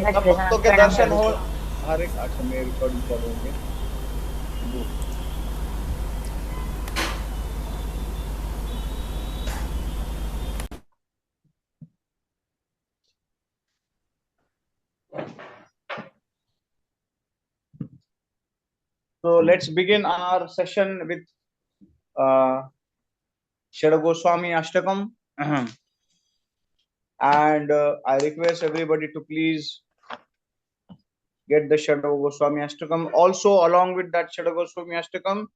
सब नेक्स्ट हाँ भक्तों के प्रणाम दर्शन प्रभु हो। जी। हर एक अच्छा मेरे recording करूंगे। So let's begin our session with uh, Shada Goswami Ashtakam. And I request everybody to please get the Shada Goswami Ashtakam. Also, along with that Shada Goswami Ashtakam,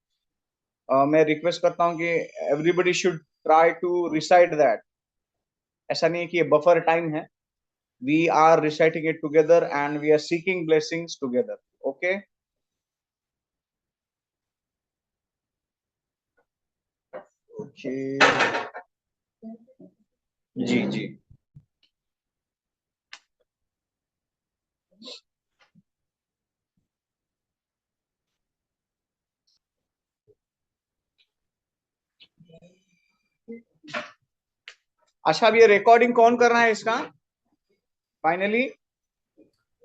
मैं रिक्वेस्ट करता हूँ कि everybody should try to recite that. ऐसा नहीं है कि ये buffer time है। We are reciting it together and we are seeking blessings together. Okay, okay, जी जी। अच्छा, अब ये रिकॉर्डिंग कौन कर रहा है इसका फाइनली?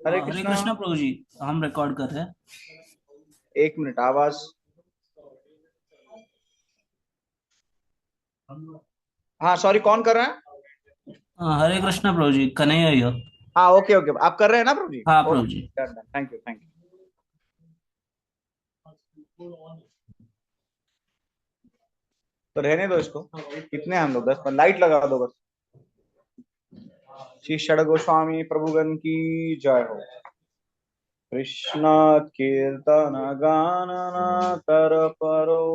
हरे हरे कृष्णा। कृष्णा प्रभु जी, हम रिकॉर्ड कर रहे हैं। एक मिनट, आवाज। हाँ सॉरी, कौन कर रहा है? हरे कृष्णा प्रभु जी, कन्हैया ही हो। हाँ ओके ओके, आप कर रहे हैं ना प्रभु जी? हाँ प्रभु जी। Okay, thank you thank you. तो रहने दो इसको। कितने हैं हम लोग? 10 पर लाइट लगा दो बस। श्री षड गोस्वामी प्रभुगण की जय हो। कृष्ण कीर्तन गानन तर परो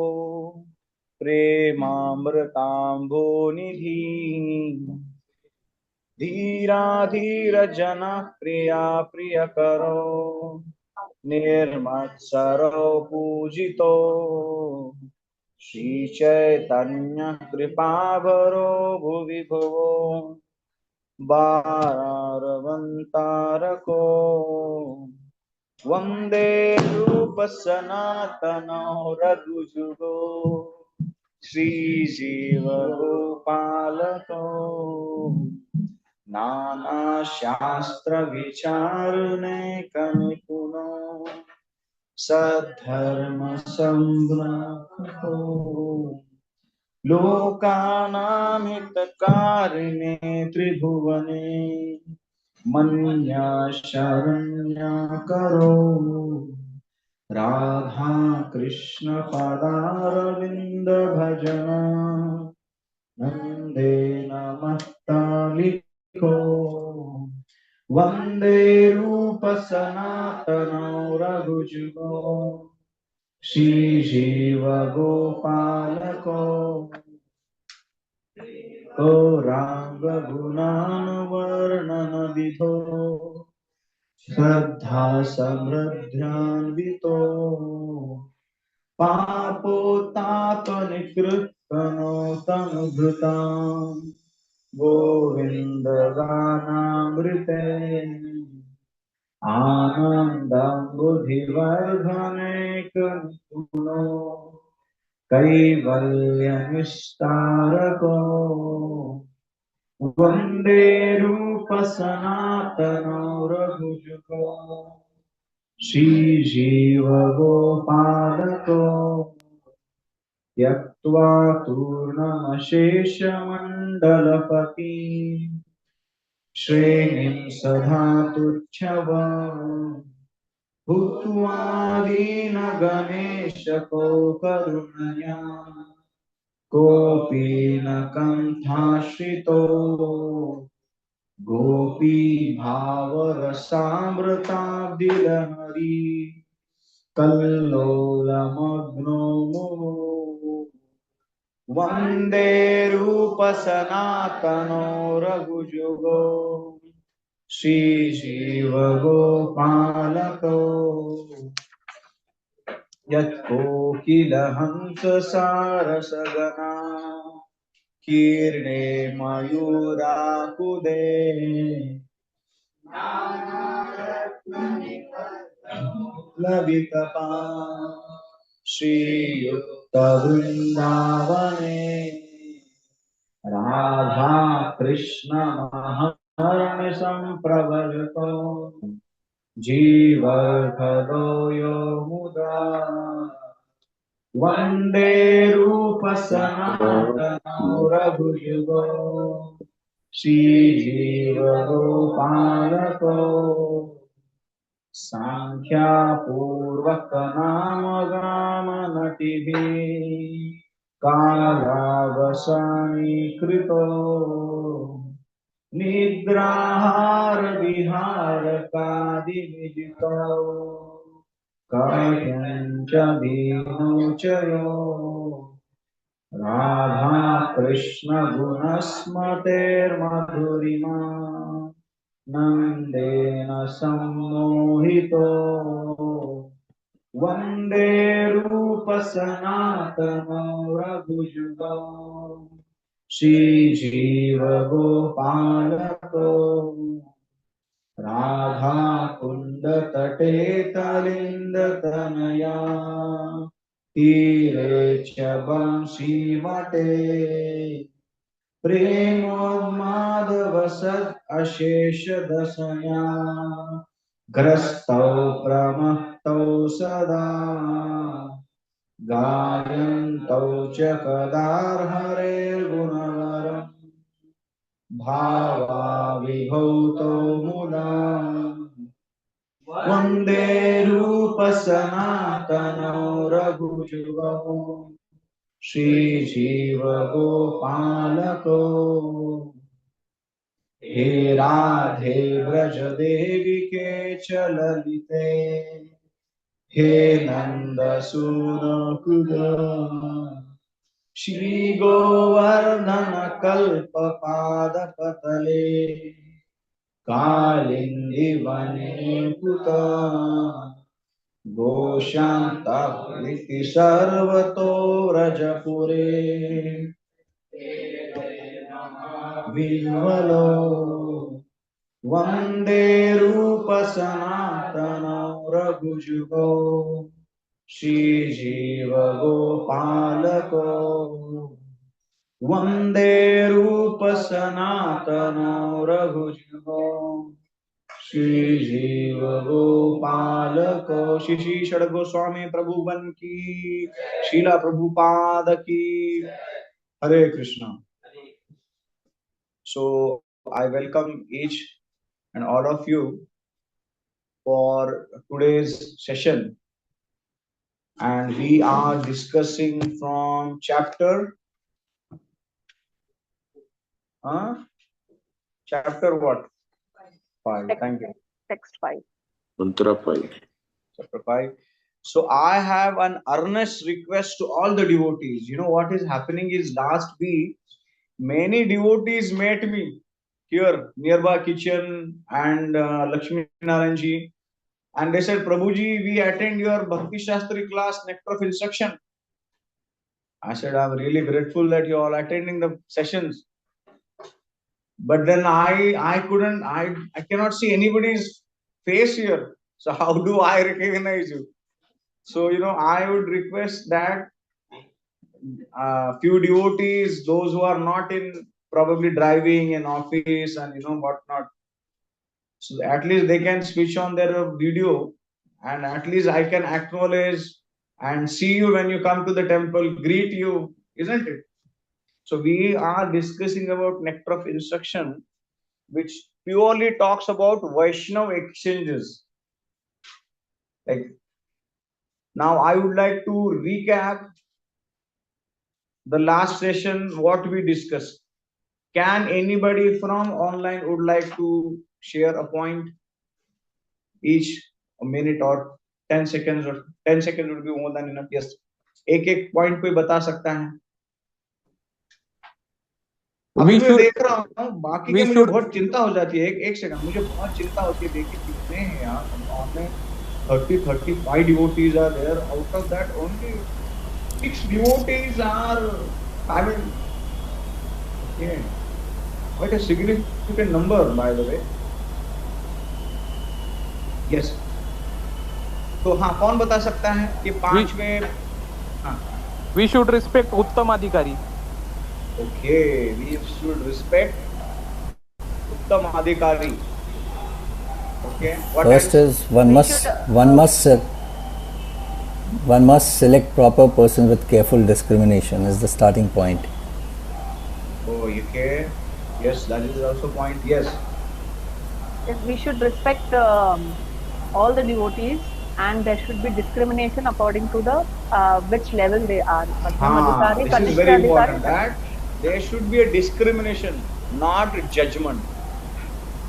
प्रेमामृतांबो निधि धीरा धीर जन प्रिया प्रिय करो निर्मत्सरो पूजितो श्री चैतन्य कृपाभरो भुवि भुवो बारवन्तारको वन्दे रूप सनातनो रघुजुगो श्रीजीव गोपालको नाना शास्त्र विचारणे कनिपुनो सद्धर्म संभ्रमो लोकानां हितकारिणे त्रिभुवने मन्या शरण्या करो राधा कृष्ण पदारविन्द भजन वन्दे नमस्तालिको वन्दे रूप सनातनो रघुजुगो श्रीजीव गोपालको गौरांग गुणानुवर्णन विधो श्रद्धा समृद्ध्यान्वितो पापोत्तापनिकृत्तनो तनुभृताम् गोविन्द गानामृते आनन्दं बुद्धिवर्धने कनुनो कैवल्यनिस्तारको वन्दे रूप सनातनो रघुजुगो श्रीजीव गोपालको त्यक्त्वा तूर्णमशेषमण्डलपति श्रेणिं सदा तुच्छवान् भूत्वा दीनगणेशको करुणया कोऽपि न कण्ठाश्रितो गोपी भावरसामृताब्धिलहरी कल्लोलमग्नो मुहुः वन्दे रूप सनातनो रघुजुगो श्रीजीव गोपालको यत्कोकिलहंस सारसगणा कीर्णे मयूराकुदे लवितपा श्रीयुक्तवृन्दावने राधा कृष्ण संप्रवर्तो जीवर्धदो यो मुदा वन्दे रूपसनातनौ रघुयुगो श्रीजीवगोपालको सांख्यापूर्वकनामगामनटिभिः कालावसानीकृतो निद्राहारविहारकादिविजितो कायञ्च दीनो च यो राधा कृष्ण गुणस्मतेर्मधुरिमा नन्देन सम्मोहितो वन्दे रूपसनातनो रघुयुगो श्रीजीवगोपालको राधाकुण्डतटे तलिन्दतनया तीरे च वंशीमते प्रेमोन्मादवसद् अशेष दशया ग्रस्तौ प्रमत्तौ सदा गायन्तौ च कदार्हरेर्गुणवरम् भावाविभूतो मुदा वन्दे रूपसनातनौ रघुयुगौ श्रीजीवगोपालको हे राधे व्रज देवी के च ललिते हे नन्दसूनुकुल श्री गोवर्धन कल्पपादपतले कालिंदी वने पुता गोशान्तः सर्वतो रजपुरे विह्वलो वन्दे रूपसनातनौ रघुयुगो श्रीजीवगोपालको वन्दे रूपसनातनौ रघुयुगो श्रीजीवगोपालको श्री श्री षड गोस्वामी प्रभुवन की शीला प्रभुपाद की हरे Krishna. So I welcome each and all of you for today's session, and we are discussing from chapter what? 5. Thank you. Text 5. Mantra 5. Chapter 5. So I have an earnest request to all the devotees. You know what is happening is last week many devotees met me here nearby kitchen and Lakshmi Narayan ji, and they said, Prabhuji, we attend your Bhakti Shastri class, Nectar of Instruction. I said, I'm really grateful that you all attending the sessions. But then I cannot see anybody's face here. So how do I recognize you? So, you know, I would request that few devotees, those who are not in probably driving in office and you know whatnot, so at least they can switch on their video and at least I can acknowledge and see you when you come to the temple, greet you, isn't it? So we are discussing about Nectar of Instruction, which purely talks about Vaishnava exchanges. Like, now I would like to recap the last session, what we discussed. Can anybody from online would like to share a point? Each a minute or 10 seconds, or 10 seconds would be more than enough. Yes. एक point कोई बता सकता है? अभी मैं देख रहा हूँ बाकी के मुझे बहुत चिंता हो जाती है. एक सेकंड, मुझे बहुत चिंता होती है. देखिए कितने हैं यार हमने 35 devotees are there. Out of that only 6 devotees are, I mean, yeah, quite a significant number by the way. Yes. तो हाँ, कौन बता सकता है कि 5 में? हाँ. We should respect उत्तम अधिकारी. Okay, we should respect उत्तम अधिकारी. Okay. What First else? is one must select proper person with careful discrimination is the starting point. Oh, okay. Yes, that is also point. Yes. Yes, we should respect all the devotees, and there should be discrimination according to the which level they are. Madhyam Adhikari, This is Kanishta very Adhikari. important. That there should be a discrimination, not judgment.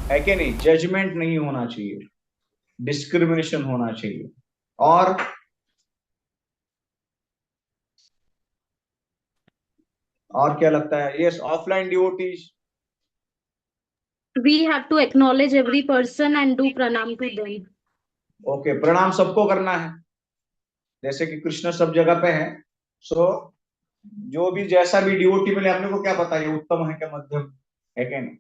है कि नहीं? Judgment नहीं होना चाहिए, discrimination होना चाहिए. और क्या लगता है? Yes, offline devotees. We have to acknowledge every person and do pranam to them. Okay, प्रणाम सबको करना है, जैसे कि कृष्ण सब जगह पे है. सो जो भी जैसा भी डिवोटी मिले, अपने को क्या पता ये उत्तम है क्या मध्यम है क्या नहीं,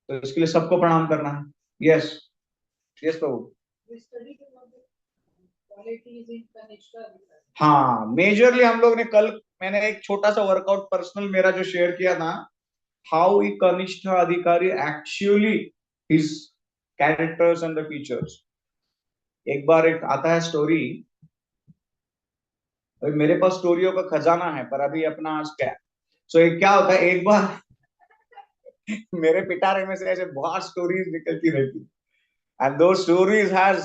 तो इसके लिए सबको प्रणाम करना है. यस यस प्रभु. हाँ, मेजरली हम लोग ने कल, मैंने एक छोटा सा वर्कआउट पर्सनल मेरा जो शेयर किया था, हाउ ई कनिष्ठ अधिकारी actually his characters and the features. एक बार एक आता है स्टोरी, मेरे पास स्टोरियों का खजाना है, पर अभी अपना आज क्या. सो एक क्या होता है, एक बार मेरे पिटारे में से ऐसे बहुत स्टोरीज निकलती रहती, एंड दो स्टोरीज हैज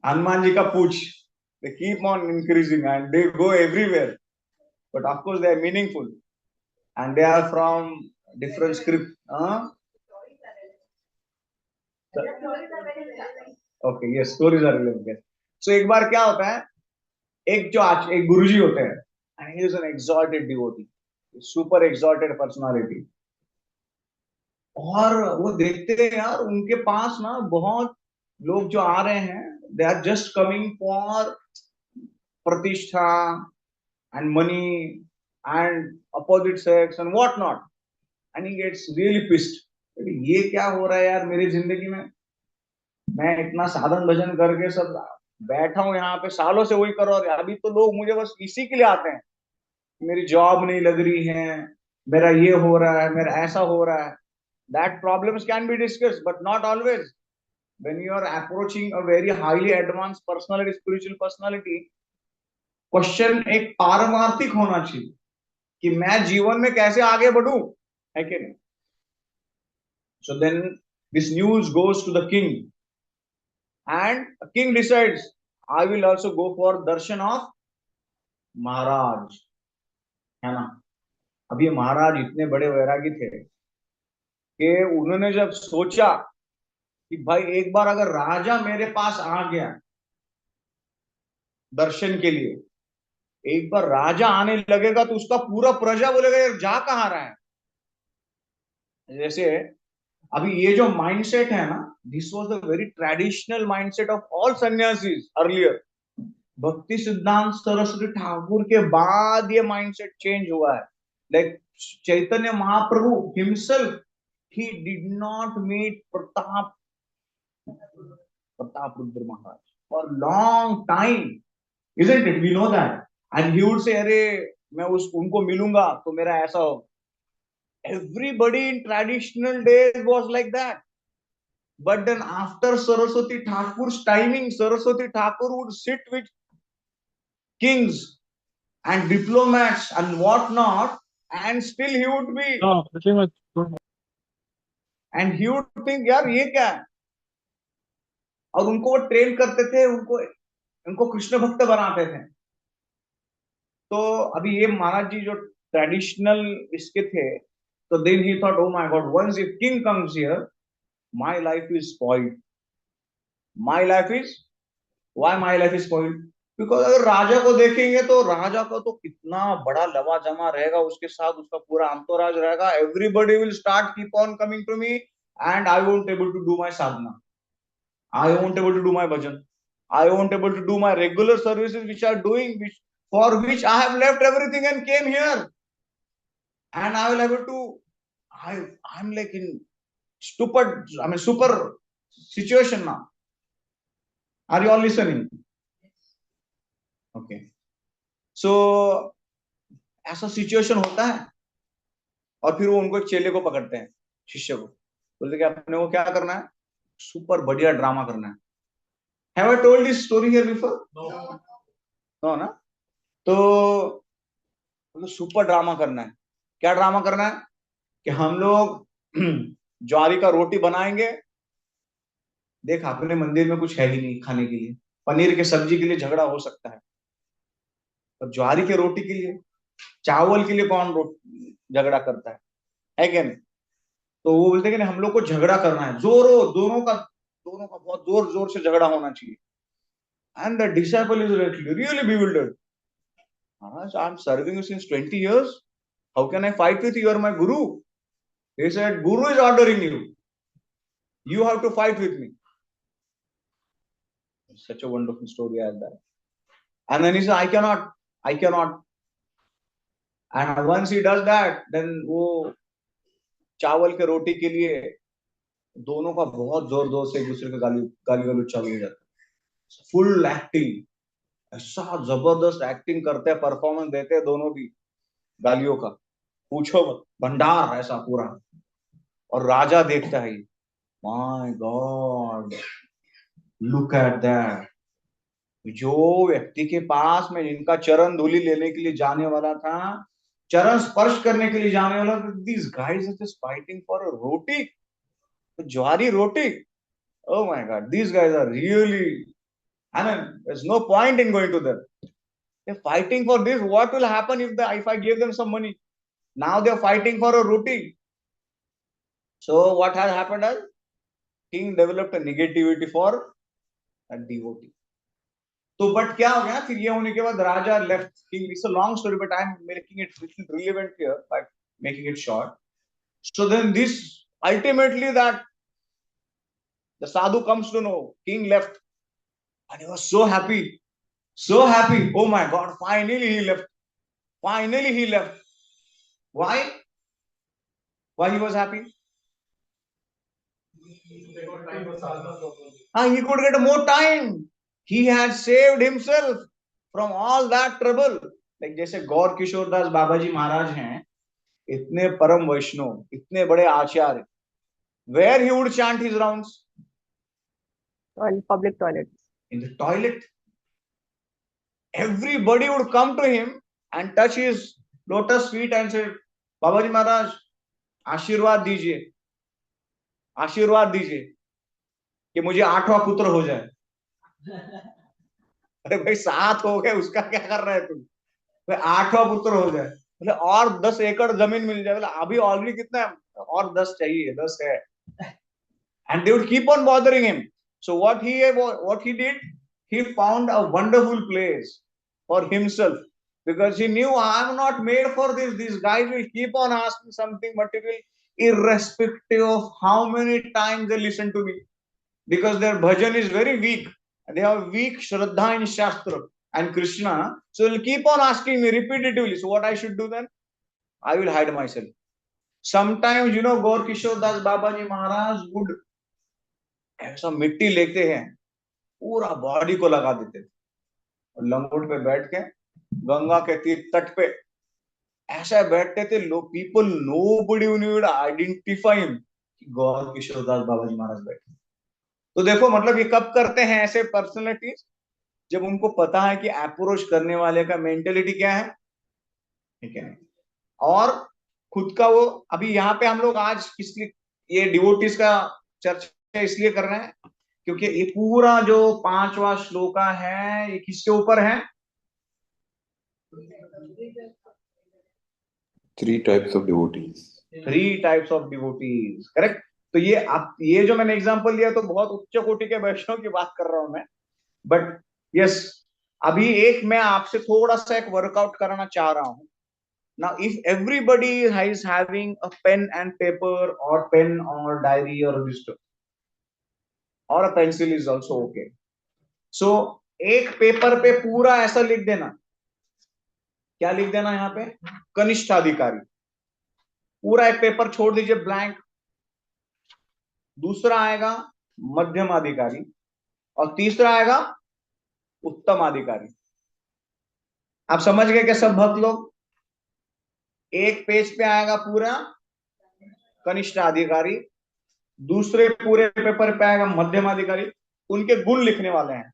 हनुमान जी का पूछ. They keep on increasing and they go everywhere, but of course they are meaningful and they are from different script. Okay, yes, stories are relevant. So एक बार क्या होता है, एक गुरुजी होते हैं, and he is an exalted devotee, super exalted personality. और वो देखते हैं यार, उनके पास ना बहुत लोग जो आ रहे हैं, they are just coming for प्रतिष्ठा and money and opposite sex and what not, and he gets really pissed. ये क्या हो रहा है यार मेरी जिंदगी में, मैं इतना साधन भजन करके सब बैठा हूँ यहाँ पे, सालों से वही कर रहा हूँ, अभी तो लोग मुझे बस इसी के लिए आते हैं, मेरी जॉब नहीं लग रही है, मेरा ये हो रहा है, मेरा ऐसा हो रहा है. That problems can be discussed, but not always. When you are approaching a very highly advanced personality, spiritual personality, question एक पारमार्थिक होना चाहिए कि मैं जीवन में कैसे आगे बढ़ूं, है कि नहीं. So then this news goes to the king and king decides I will also go for darshan of Maharaj, है ना. अब ये महाराज इतने बड़े वैरागी थे कि उन्होंने जब सोचा कि भाई एक बार अगर राजा मेरे पास आ गया दर्शन के लिए, एक बार राजा आने लगेगा तो उसका पूरा प्रजा बोलेगा यार जा कहां रहा है. जैसे अभी ये जो माइंडसेट है ना, this was the very traditional mindset of all sannyasis earlier. भक्ति सिद्धांत सरस्वती ठाकुर के बाद ये माइंडसेट चेंज हुआ है. Like Chaitanya Mahaprabhu himself, he did not meet Pratap Rudra Maharaj for long time, isn't it? We know that. And he would say, अरे मैं उनको मिलूंगा तो मेरा ऐसा हो. Everybody in traditional days was like that. But then after Saraswati Thakur's timing, Saraswati Thakur would sit with kings and diplomats and whatnot, and still he would be, and he would think यार ये क्या है, और उनको वो train करते थे, उनको कृष्ण भक्त बनाते थे. तो अभी ये महाराज जी जो ट्रेडिशनल इसके थे, तो then he thought oh my God, once if king comes here my life is spoiled. My life is, why my life is spoiled? Because अगर राजा को देखेंगे तो राजा का तो कितना बड़ा लवा जमा रहेगा, उसके साथ उसका पूरा अंतोराज रहेगा. Everybody will start keep on coming to me and I won't able to do my sadhana, I won't able to do my bhajan, I won't able to do my regular services which are doing, for which I have left everything and came here, and I will able to, I'm like in super situation now. Are you all listening? Okay. So ऐसा situation होता है, और फिर वो उनको एक चेले को पकड़ते हैं, शिष्य को, बोलते कि अपने को क्या करना है, सुपर बढ़िया ड्रामा करना है. Have I told this story here before? No ना. तो सुपर ड्रामा करना है. क्या ड्रामा करना है कि हम लोग ज्वारी का रोटी बनाएंगे. देख, अपने मंदिर में कुछ है ही नहीं खाने के लिए. पनीर के सब्जी के लिए झगड़ा हो सकता है, पर ज्वारी के रोटी के लिए, चावल के लिए कौन झगड़ा करता है क्या नहीं? तो वो बोलते हैं कि हम लोग को झगड़ा करना है, दोनों का बहुत जोर जोर से झगड़ा होना चाहिए. And the disciple is really bewildered. I'm serving you since 20 years. How can I fight with you? You are my guru. He said, Guru is ordering you. You have to fight with me. Such a wonderful story as that. And then he said, I cannot. And once he does that, then वो चावल के रोटी के लिए दोनों का बहुत जोर जोर से एक दूसरे का गाली गलौज चालू हो जाता है. फुल एक्टिंग, ऐसा जबरदस्त एक्टिंग करते हैं, परफॉर्मेंस देते हैं दोनों भी गालियों का, पूछो मत, भंडार ऐसा पूरा. और राजा देखता है, my God, look at that. जो व्यक्ति के पास में इनका चरण धूलि लेने के लिए जाने वाला था, चरण स्पर्श करने के लिए जाने वाला था, these guys are just fighting for a roti, ज्वारी रोटी. Oh my God, these guys are really, I mean, there's no point in going to them. They're fighting for this. What will happen if I give them some money? Now they're fighting for a roti. So what has happened is, king developed a negativity for a devotee. तो but क्या हो गया, फिर ये होने के बाद राजा left king. It's a long story but I am making it little relevant here by making it short. So then this ultimately that the sadhu comes to know king left, and he was so happy, so happy. Oh my God, finally he left. Why he was happy? He could get more time. He had saved himself from all that trouble. Like जैसे गौर किशोर दास बाबा जी महाराज हैं, इतने परम वैष्णव, इतने बड़े आचार्य, where he would chant his rounds? Public toilets. In the toilet. Everybody would come to him and touch his lotus feet and say, बाबा जी महाराज आशीर्वाद दीजिए कि मुझे 8वां पुत्र हो जाए. अरे भाई 7 हो गए, उसका क्या कर रहा है तुम? 8वां पुत्र हो जाए, मतलब और 10 एकड़ जमीन मिल जाए. मतलब अभी ऑलरेडी कितना है, और 10 चाहिए, 10 है. And they would keep on bothering him. So what he did, he found a wonderful place for himself, because he knew, I'm not made for this. These guys will keep on asking something material, irrespective of how many times they listen to me, because their bhajan is very weak and they have weak shraddha in Shastra and Krishna. So they'll keep on asking me repetitively. So what I should do then? I will hide myself. Sometimes, Gaur Kishore Das Babaji Maharaj would ऐसा मिट्टी लेते हैं, पूरा body को लगा देते थे, और लंगोट पे बैठ के गंगा के तीर तट पे ऐसा बैठते थे. लोग, people, nobody would identify him कि गौर किशोर दास बाबा जी महाराज बैठे. तो देखो, मतलब ये कब करते हैं ऐसे पर्सनैलिटीज? जब उनको पता है कि अप्रोच करने वाले का मेंटेलिटी क्या है, ठीक है, और खुद का वो. अभी यहाँ पे हम लोग आज इसलिए ये डिवोटीज का चर्चा इसलिए कर रहे हैं क्योंकि ये पूरा जो 5वां श्लोका है, ये किसके ऊपर है? 3 types of devotees. 3 types of devotees, correct. तो ये जो मैंने एग्जांपल दिया, तो बहुत उच्च कोटि के वैष्णव की बात कर रहा हूं मैं. बट यस, अभी एक मैं आपसे थोड़ा सा एक वर्कआउट कराना चाह रहा हूं. Now, if everybody is having a pen and paper or pen or diary or register or a pencil is also okay. So, एक पेपर पे पूरा ऐसा लिख देना. क्या लिख देना यहाँ पे? कनिष्ठ अधिकारी. पूरा एक पेपर छोड़ दीजिए ब्लैंक. दूसरा आएगा मध्यम अधिकारी, और तीसरा आएगा उत्तम अधिकारी. आप समझ गए क्या सब भक्त लोग? एक पेज पे आएगा पूरा कनिष्ठ अधिकारी, दूसरे पूरे पेपर पे आएगा मध्यम अधिकारी, उनके गुण लिखने वाले हैं,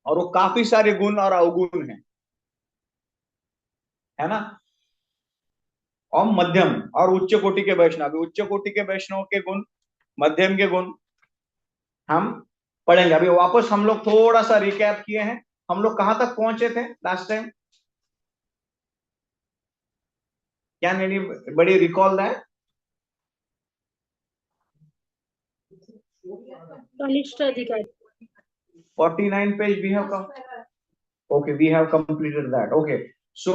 और वो काफी सारे गुण और अवगुण है ना। और मध्यम और उच्च कोटि के वैष्णव, उच्च कोटि के वैष्णव के गुण, मध्यम के गुण हम पढ़ेंगे। अभी वापस हम लोग थोड़ा सा रिकैप किए हैं, हम लोग कहां तक पहुंचे थे last time, can anybody recall that? कनिष्ठ अधिकारी. 49 page we have come. Okay, we have completed that. Okay, so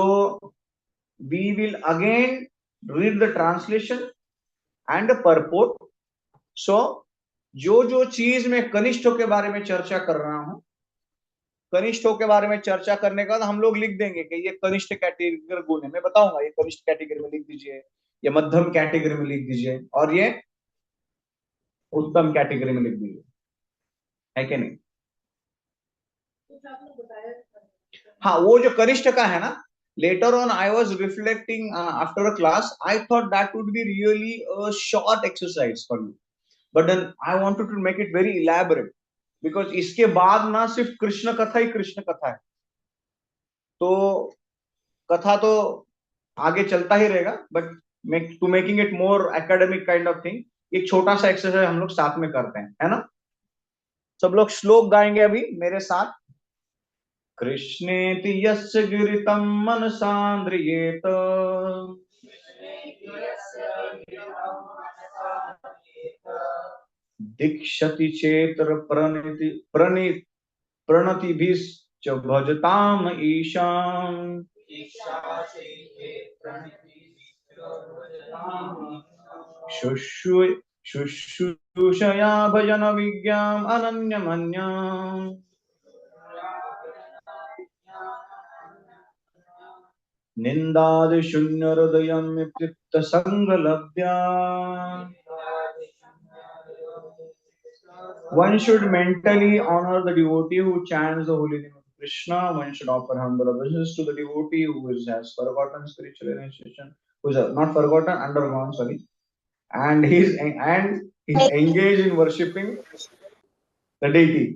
we will again read the translation and the purport. So जो जो चीज मैं कनिष्ठों के बारे में चर्चा कर रहा हूं, कनिष्ठों के बारे में चर्चा करने के बाद हम लोग लिख देंगे कि ये कनिष्ठ कैटेगरी गुण है, मैं बताऊंगा ये कनिष्ठ कैटेगरी में लिख दीजिए, ये मध्यम कैटेगरी में लिख दीजिए, और ये उत्तम कैटेगरी में लिख दीजिए, है कि नहीं? हाँ, वो जो कनिष्ठ का है ना, later on I was reflecting after a class, I thought that would be really a short exercise for you, but then I wanted to make it very elaborate, because इसके बाद ना सिर्फ कृष्ण कथा ही कृष्ण कथा है, तो कथा तो आगे चलता ही रहेगा, but to making it more academic kind of thing, एक छोटा सा एक्सरसाइज हम लोग साथ में करते हैं, है ना। सब लोग श्लोक गाएंगे अभी मेरे साथ। कृष्णेति यस्य गिरितं मनसान्द्रियेत, दीक्षति चेतर प्रणतिभिश्च भजताम ईशान, शुश्रूषया भजन विज्ञाम अनन्यमन्याम्, निंदादि शून्य हृदयम् इत्युक्त संगलभ्या। One should mentally honor the devotee who chants the holy name of Krishna. One should offer humble obeisance to the devotee who has forgotten spiritual initiation, who is not forgotten, undergone, sorry, and he's engaged in worshipping the deity.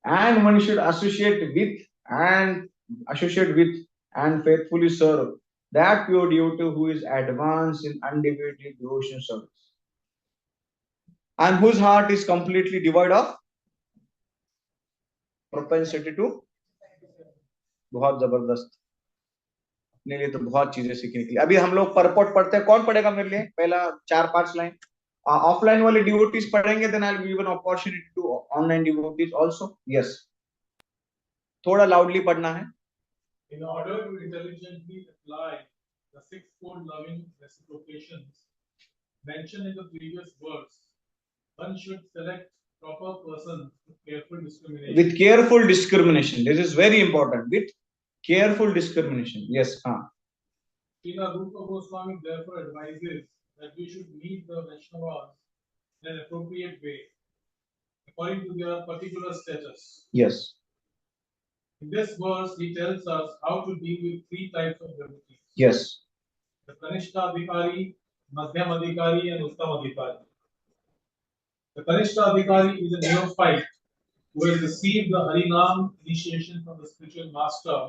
And one should associate with and faithfully serve that pure devotee who is advanced in undivided devotion service, and whose heart is completely devoid of propensity to। बहुत जबरदस्त, अपने लिए तो बहुत चीजें सीखने के लिए। अभी हम लोग परपोर्ट पढ़ते हैं, कौन पढ़ेगा मेरे लिए पहला 4-5 लाइन? ऑफलाइन वाले डिवोटीज पढ़ेंगे, then I will give an opportunity to online devotees also. Yes, थोड़ा लाउडली पढ़ना है। In order to intelligently apply the sixfold loving reciprocations mentioned in the previous verse, one should select proper persons with careful discrimination. With careful discrimination, this is very important. With careful discrimination, yes. Srila Rupa Goswami therefore advises that we should meet the Vaishnavas in an appropriate way, according to their particular status. Yes. In this verse, he tells us how to deal with 3 types of devotees. Yes. The Kanishta Adhikari, Madhyam Adhikari, and Uttam Adhikari. The Kanishta Adhikari is a neophyte who has received the Harinam initiation from the spiritual master.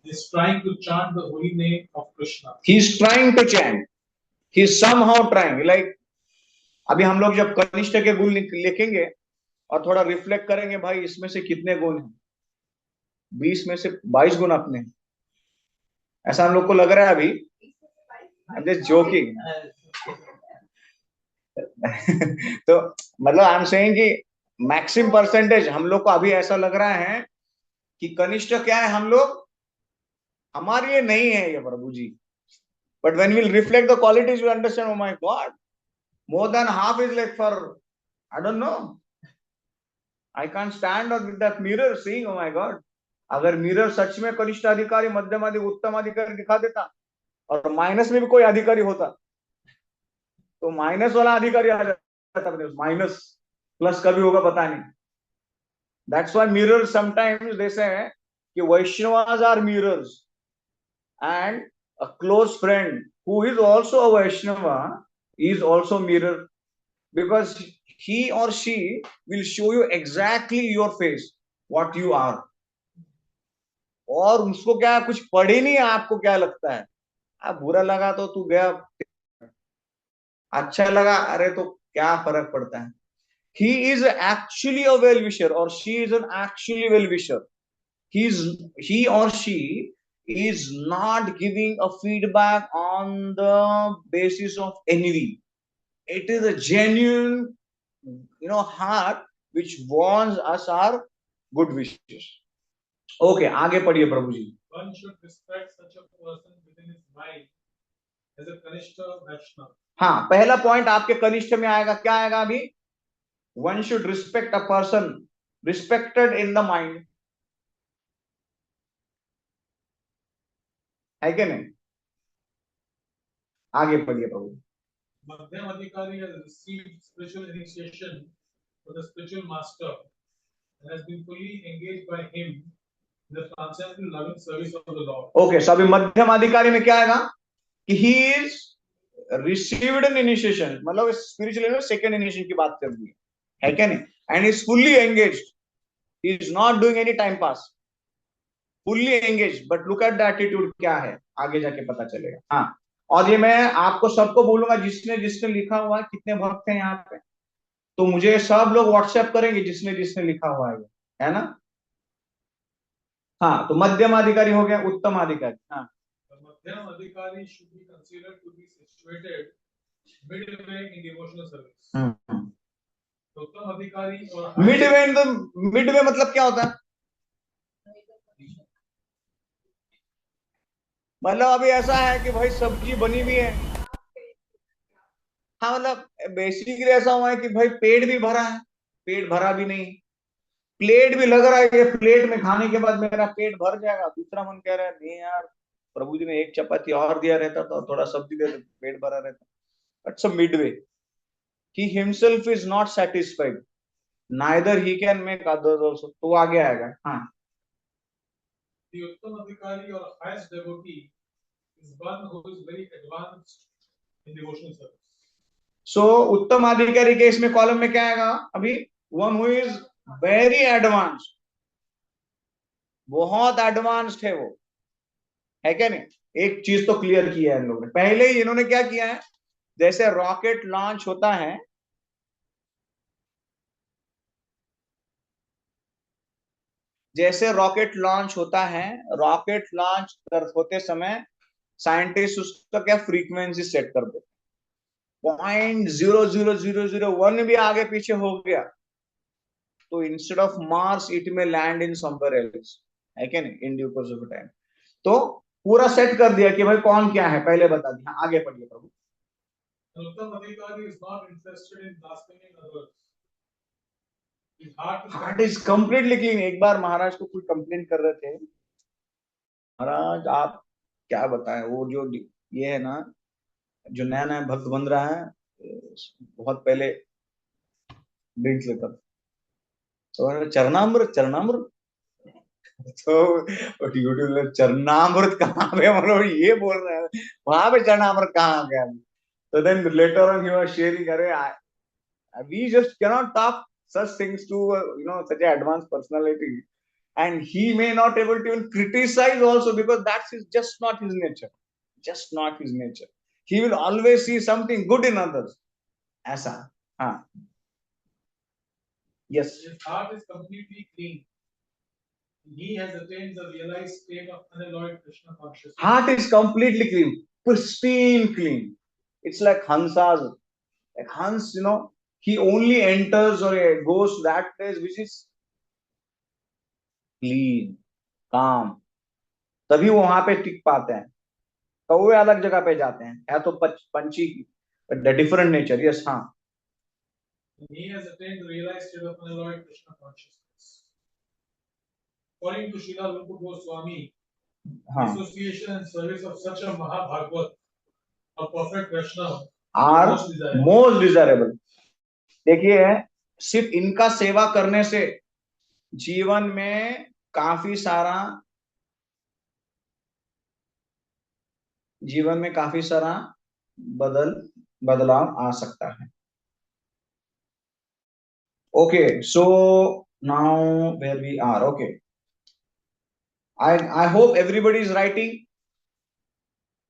He is trying to chant the holy name of Krishna. He is trying to chant. He is somehow trying. Like, अभी हम लोग जब कनिष्ठ के गुण लिखेंगे और थोड़ा रिफ्लेक्ट करेंगे, भाई इसमें से कितने गुण हैं, 20 में से 22 गुण अपने, ऐसा हम लोग को लग रहा है अभी। I'm just joking. तो मतलब आई एम सेइंग कि मैक्सिमम परसेंटेज हम लोग को अभी ऐसा लग रहा है कि कनिष्ठ क्या है, हम लोग हमारे लिए नहीं है ये प्रभु जी। But when will reflect the qualities we understand, oh my God, more than half is like for I don't know, I can't stand with that mirror seeing, oh my God. अगर मिरर सच में कनिष्ठ अधिकारी, मध्यम अधिकारी, उत्तम अधिकारी दिखा देता और माइनस में भी कोई अधिकारी होता, तो माइनस वाला अधिकारी आ जाता, माइनस प्लस कभी होगा पता नहीं। That's why mirror sometimes they say कि Vaishnavas are mirrors, and a close friend who is also a Vaishnava is also mirror because he or she will show you exactly your face, what you are. और उसको क्या कुछ पढ़ी नहीं है, आपको क्या लगता है, आप बुरा लगा तो तू गया, अच्छा लगा अरे तो क्या फर्क पड़ता है. He is actually a well wisher or she is an actually well wisher. He or she is not giving a feedback on the basis of envy. It is a genuine, heart which wants us our good wishes. Okay, आगे पढ़िए प्रभु जी. One should respect such a person within his mind as a Kanishta Vaishnava. हाँ, पहला point आपके कनिष्ठ में आएगा, क्या आएगा अभी? One should respect a person respected in the mind. है क्या नहीं? आगे पढ़िए प्रभु. Madhyam Adhikari has received spiritual initiation from the spiritual master and has been fully engaged by him in the transcendental loving service of the Lord. Okay, so अभी मध्यम अधिकारी में क्या आएगा कि he is received an initiation, मतलब spiritual second initiation की बात कर रही है क्या नहीं? And is fully engaged. He is not doing any time pass. Fully engaged. But look at the attitude क्या है, आगे जाके पता चलेगा. हाँ, और ये मैं आपको सबको बोलूंगा, जिसने जिसने लिखा हुआ है, कितने भक्त हैं यहाँ पे, तो मुझे सब लोग व्हाट्सएप करेंगे जिसने जिसने लिखा हुआ है ना. हाँ, तो मध्यम अधिकारी हो गया, उत्तम अधिकारी. हाँ, The Madhyam Adhikari should be considered to be situated midway in devotional service. The Uttam Adhikari or Midway मतलब क्या होता है? मतलब अभी ऐसा है कि भाई सब्जी बनी हुई है, हाँ, मतलब बेसिकली ऐसा हुआ है कि भाई पेट भी भरा है, पेट भरा भी नहीं, प्लेट भी लग रहा है कि प्लेट में खाने के बाद मेरा पेट भर जाएगा, दूसरा मन कह रहा है नहीं यार, प्रभु जी ने एक चपाती और दिया रहता तो थोड़ा सब्जी दे पेट भरा रहता. That's a midway. He himself is not satisfied, neither he can make others also. तो आगे आएगा. हाँ, the Uttam Adhikari or highest devotee is one who is very advanced in devotional service. so उत्तम अधिकारी के इसमें कॉलम में क्या आएगा अभी? One who is very advanced, बहुत एडवांस्ड है वो, है क्या नहीं? एक चीज तो क्लियर किया है इन लोगों ने. पहले ही इन्होंने क्या किया है, जैसे रॉकेट लॉन्च होता है, जैसे रॉकेट लॉन्च होता है, रॉकेट लॉन्च होते समय साइंटिस्ट उसका क्या फ्रीक्वेंसी सेट कर देते. 0.00001 भी आगे पीछे हो गया तो इंस्टेड ऑफ मार्स इट में लैंड इन समवेयर एल्स, है क्या नहीं, in due course of time. तो पूरा सेट कर दिया कि भाई कौन क्या है, पहले बता दिया. आगे पढ़िए प्रभु. The Uttam Adhikari is not interested in blaspheming others. His heart is heart is completely clean. एक बार महाराज को कोई कंप्लेंट कर रहे थे, महाराज आप क्या बताएं, वो जो ये है ना, जो नया नया भक्त बन रहा है, बहुत पहले ड्रिंक्स लेता था, तो चरणामृत चरणामृत, तो यूट्यूब चरणामृत कहाँ पे, मतलब ये बोल रहे हैं वहां पे चरणामृत कहाँ आ गया. तो then later on he was sharing, अरे we just cannot talk such things to such an advanced personality, and he may not able to even criticize also, because that's just not his nature, just not his nature. He will always see something good in others, aisa. हाँ, yes. His heart is completely clean. He has attained the realized state of unalloyed Krishna consciousness. Heart is completely clean, pristine clean. It's like Hansa's, like Hans, he only enters or goes to that place which is clean, calm. तभी वो वहां पे टिक पाते हैं. कौवे अलग जगह पे जाते हैं, या तो पंछी, द डिफरेंट नेचर. यस, हाँ. He has attained the realized state of unalloyed Krishna consciousness. According to Srila Rupa Goswami, association and service of such a Mahabhagavad, a perfect Vaishnava, are most desirable. देखिए, सिर्फ इनका सेवा करने से जीवन में काफी सारा बदलाव आ सकता है. Okay, so now where we are, okay. I hope everybody is writing.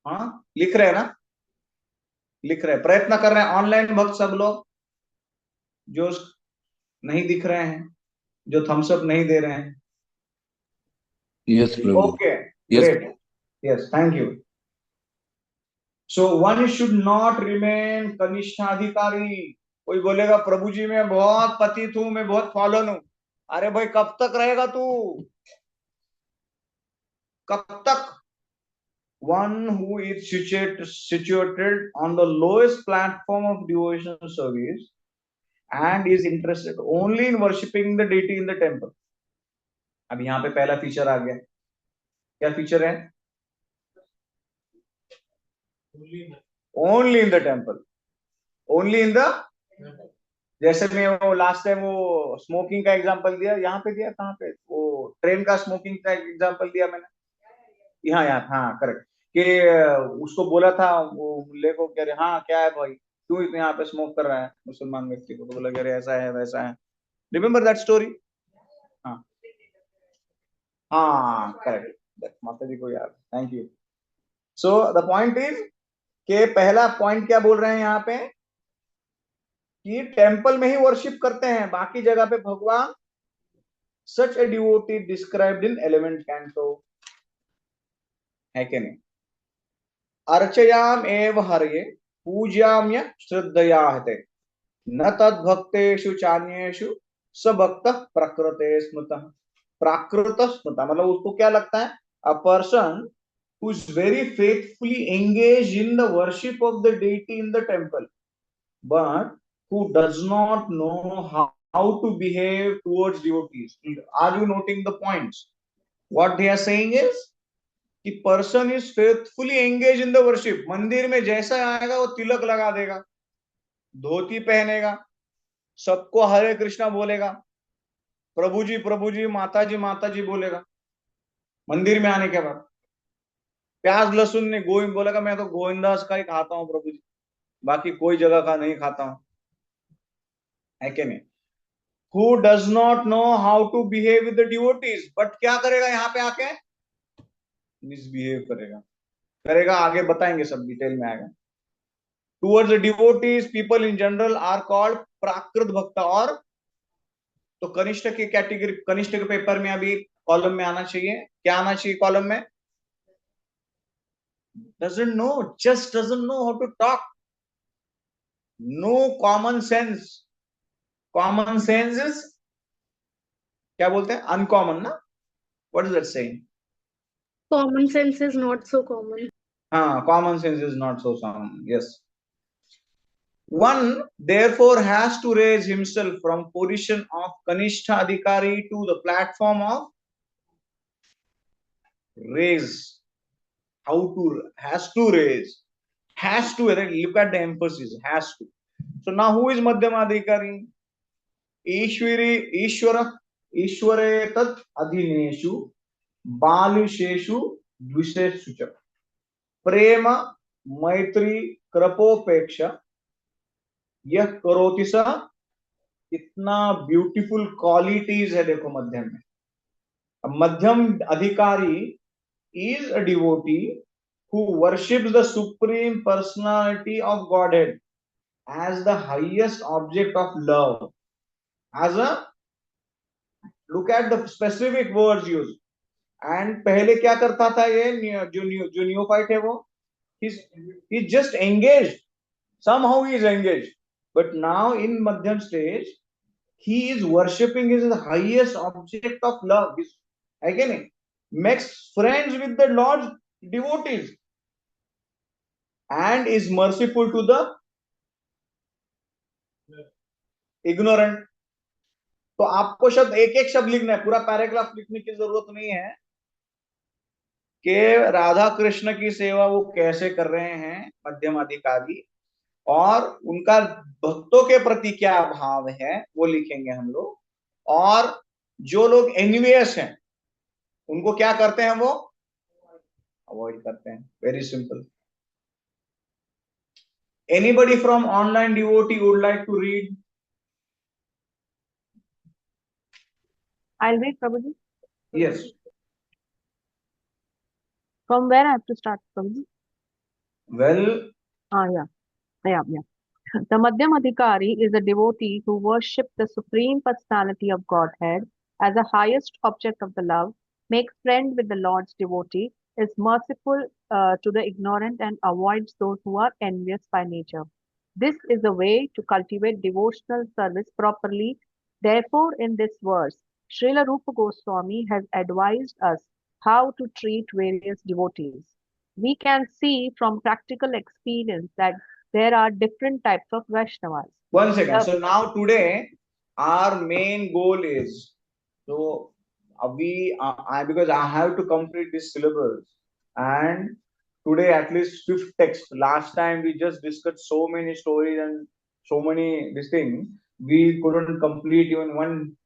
हाँ, लिख रहे हैं ना? लिख रहे हैं, प्रयत्न कर रहे हैं ऑनलाइन भक्त सब लोग जो नहीं दिख रहे हैं, जो थम्स अप नहीं दे रहे हैं. Yes, Prabhu. Okay, Yes. great. Yes, thank you. So one should not remain कनिष्ठाधिकारी. कोई बोलेगा प्रभु जी मैं बहुत पतित हूं, मैं बहुत फॉलन हूं. अरे भाई कब तक रहेगा तू? कब तक? One who is situated on the lowest platform of devotional service and is interested only in worshipping the deity in the temple. अब यहाँ पे पहला फीचर आ गया. क्या फीचर है? Only in the temple. Only in the, जैसे मैं वो लास्ट टाइम वो स्मोकिंग का एग्जांपल दिया, यहाँ पे दिया, कहाँ पे, वो ट्रेन का स्मोकिंग का एग्जांपल दिया मैंने, यहाँ हाँ करेक्ट, कि उसको बोला था वो मुल्ले को, कह रहे हाँ क्या है भाई, क्यों इतने यहाँ पे स्मोक कर रहा है मुसलमान व्यक्ति को, तो बोला कह रहे ऐसा है वैसा है. Remember that story? हाँ हाँ करेक्ट, माता जी को याद. Thank you. So the point is कि पहला पॉइंट क्या बोल रहे हैं यहाँ पे, कि टेंपल में ही वर्शिप करते हैं, बाकी जगह पे भगवान such a devotee described in 11th canto, है कि नहीं? अर्चयाम एव हरे पूज्याम्य श्रद्धया हते न तद भक्तेषु चान्येषु स भक्त प्रकृते स्मृतः. प्राकृत स्मृता मतलब उसको क्या लगता है? A person who is very faithfully engaged in the worship of the deity in the temple, but who does not know how to behave towards devotees. Are you noting the points? What they are saying is कि person is faithfully engage in the worship. मंदिर में जैसा आएगा वो तिलक लगा देगा, धोती पहनेगा, सबको हरे कृष्णा बोलेगा, प्रभु जी माता जी बोलेगा. मंदिर में आने के बाद प्याज लहसुन ने गोविंद बोलेगा, मैं तो गोविंदास का ही खाता हूं प्रभु जी, बाकी कोई जगह का नहीं खाता हूं, है कि नहीं? Who does not know how to behave with the devotees, but क्या करेगा यहाँ पे आके? मिसबिहेव करेगा. आगे बताएंगे, सब डिटेल में आएगा. Towards the devotees, people in general are called प्राकृत भक्त. और तो कनिष्ठ की कैटेगरी, कनिष्ठ के पेपर में अभी कॉलम में आना चाहिए, क्या आना चाहिए कॉलम में? doesn't know, just doesn't know how to talk, no common sense. Common sense is क्या बोलते हैं? अनकॉमन ना? What is that saying? Common sense is not so common. हाँ, common sense is not so common. Yes. One therefore has to raise himself from position of Kanishtha Adhikari to the platform of raise. How to, has to raise. Has to, right? Look at the emphasis, has to. So now who is Madhyama Adhikari? ईश्वरे तत् अधीनेषु बालिशेषु द्विषेषु च प्रेम मैत्री कृपोपेक्ष यह करोति स. कितना beautiful qualities है देखो मध्यम में. मध्यम अधिकारी is a devotee who worships the supreme personality of Godhead as the highest object of love. As a, look at the specific words used. And पहले क्या करता था ये जो नियोफाइट है वो, he's just engaged, somehow he is engaged, but now in madhyam stage he is worshipping his highest object of love. Again, makes friends with the Lord's devotees and is merciful to the ignorant. तो आपको शब्द एक एक शब्द लिखना है, पूरा paragraph लिखने की जरूरत नहीं है कि राधा कृष्ण की सेवा वो कैसे कर रहे हैं मध्यम अधिकारी, और उनका भक्तों के प्रति क्या भाव है वो लिखेंगे हम लोग. और जो लोग एनवियस हैं उनको क्या करते हैं, वो अवॉइड करते हैं. Very simple. Anybody from online devotee would like to read? I'll read, Prabhuji. Yes. From where I have to start, Prabhuji? Well, Yeah. The Madhyam Adhikari is a devotee who worships the Supreme Personality of Godhead as the highest object of the love, makes friend with the Lord's devotee, is merciful to the ignorant, and avoids those who are envious by nature. This is the way to cultivate devotional service properly. Therefore, in this verse, Srila Rupa Goswami has advised us how to treat various devotees. We can see from practical experience that there are different types of Vaishnavas. one second. Uh, So now today, our main goal is, so because I have to complete this syllabus, and today at least fifth text. Last time we just discussed so many stories and so many this thing. We couldn't complete even one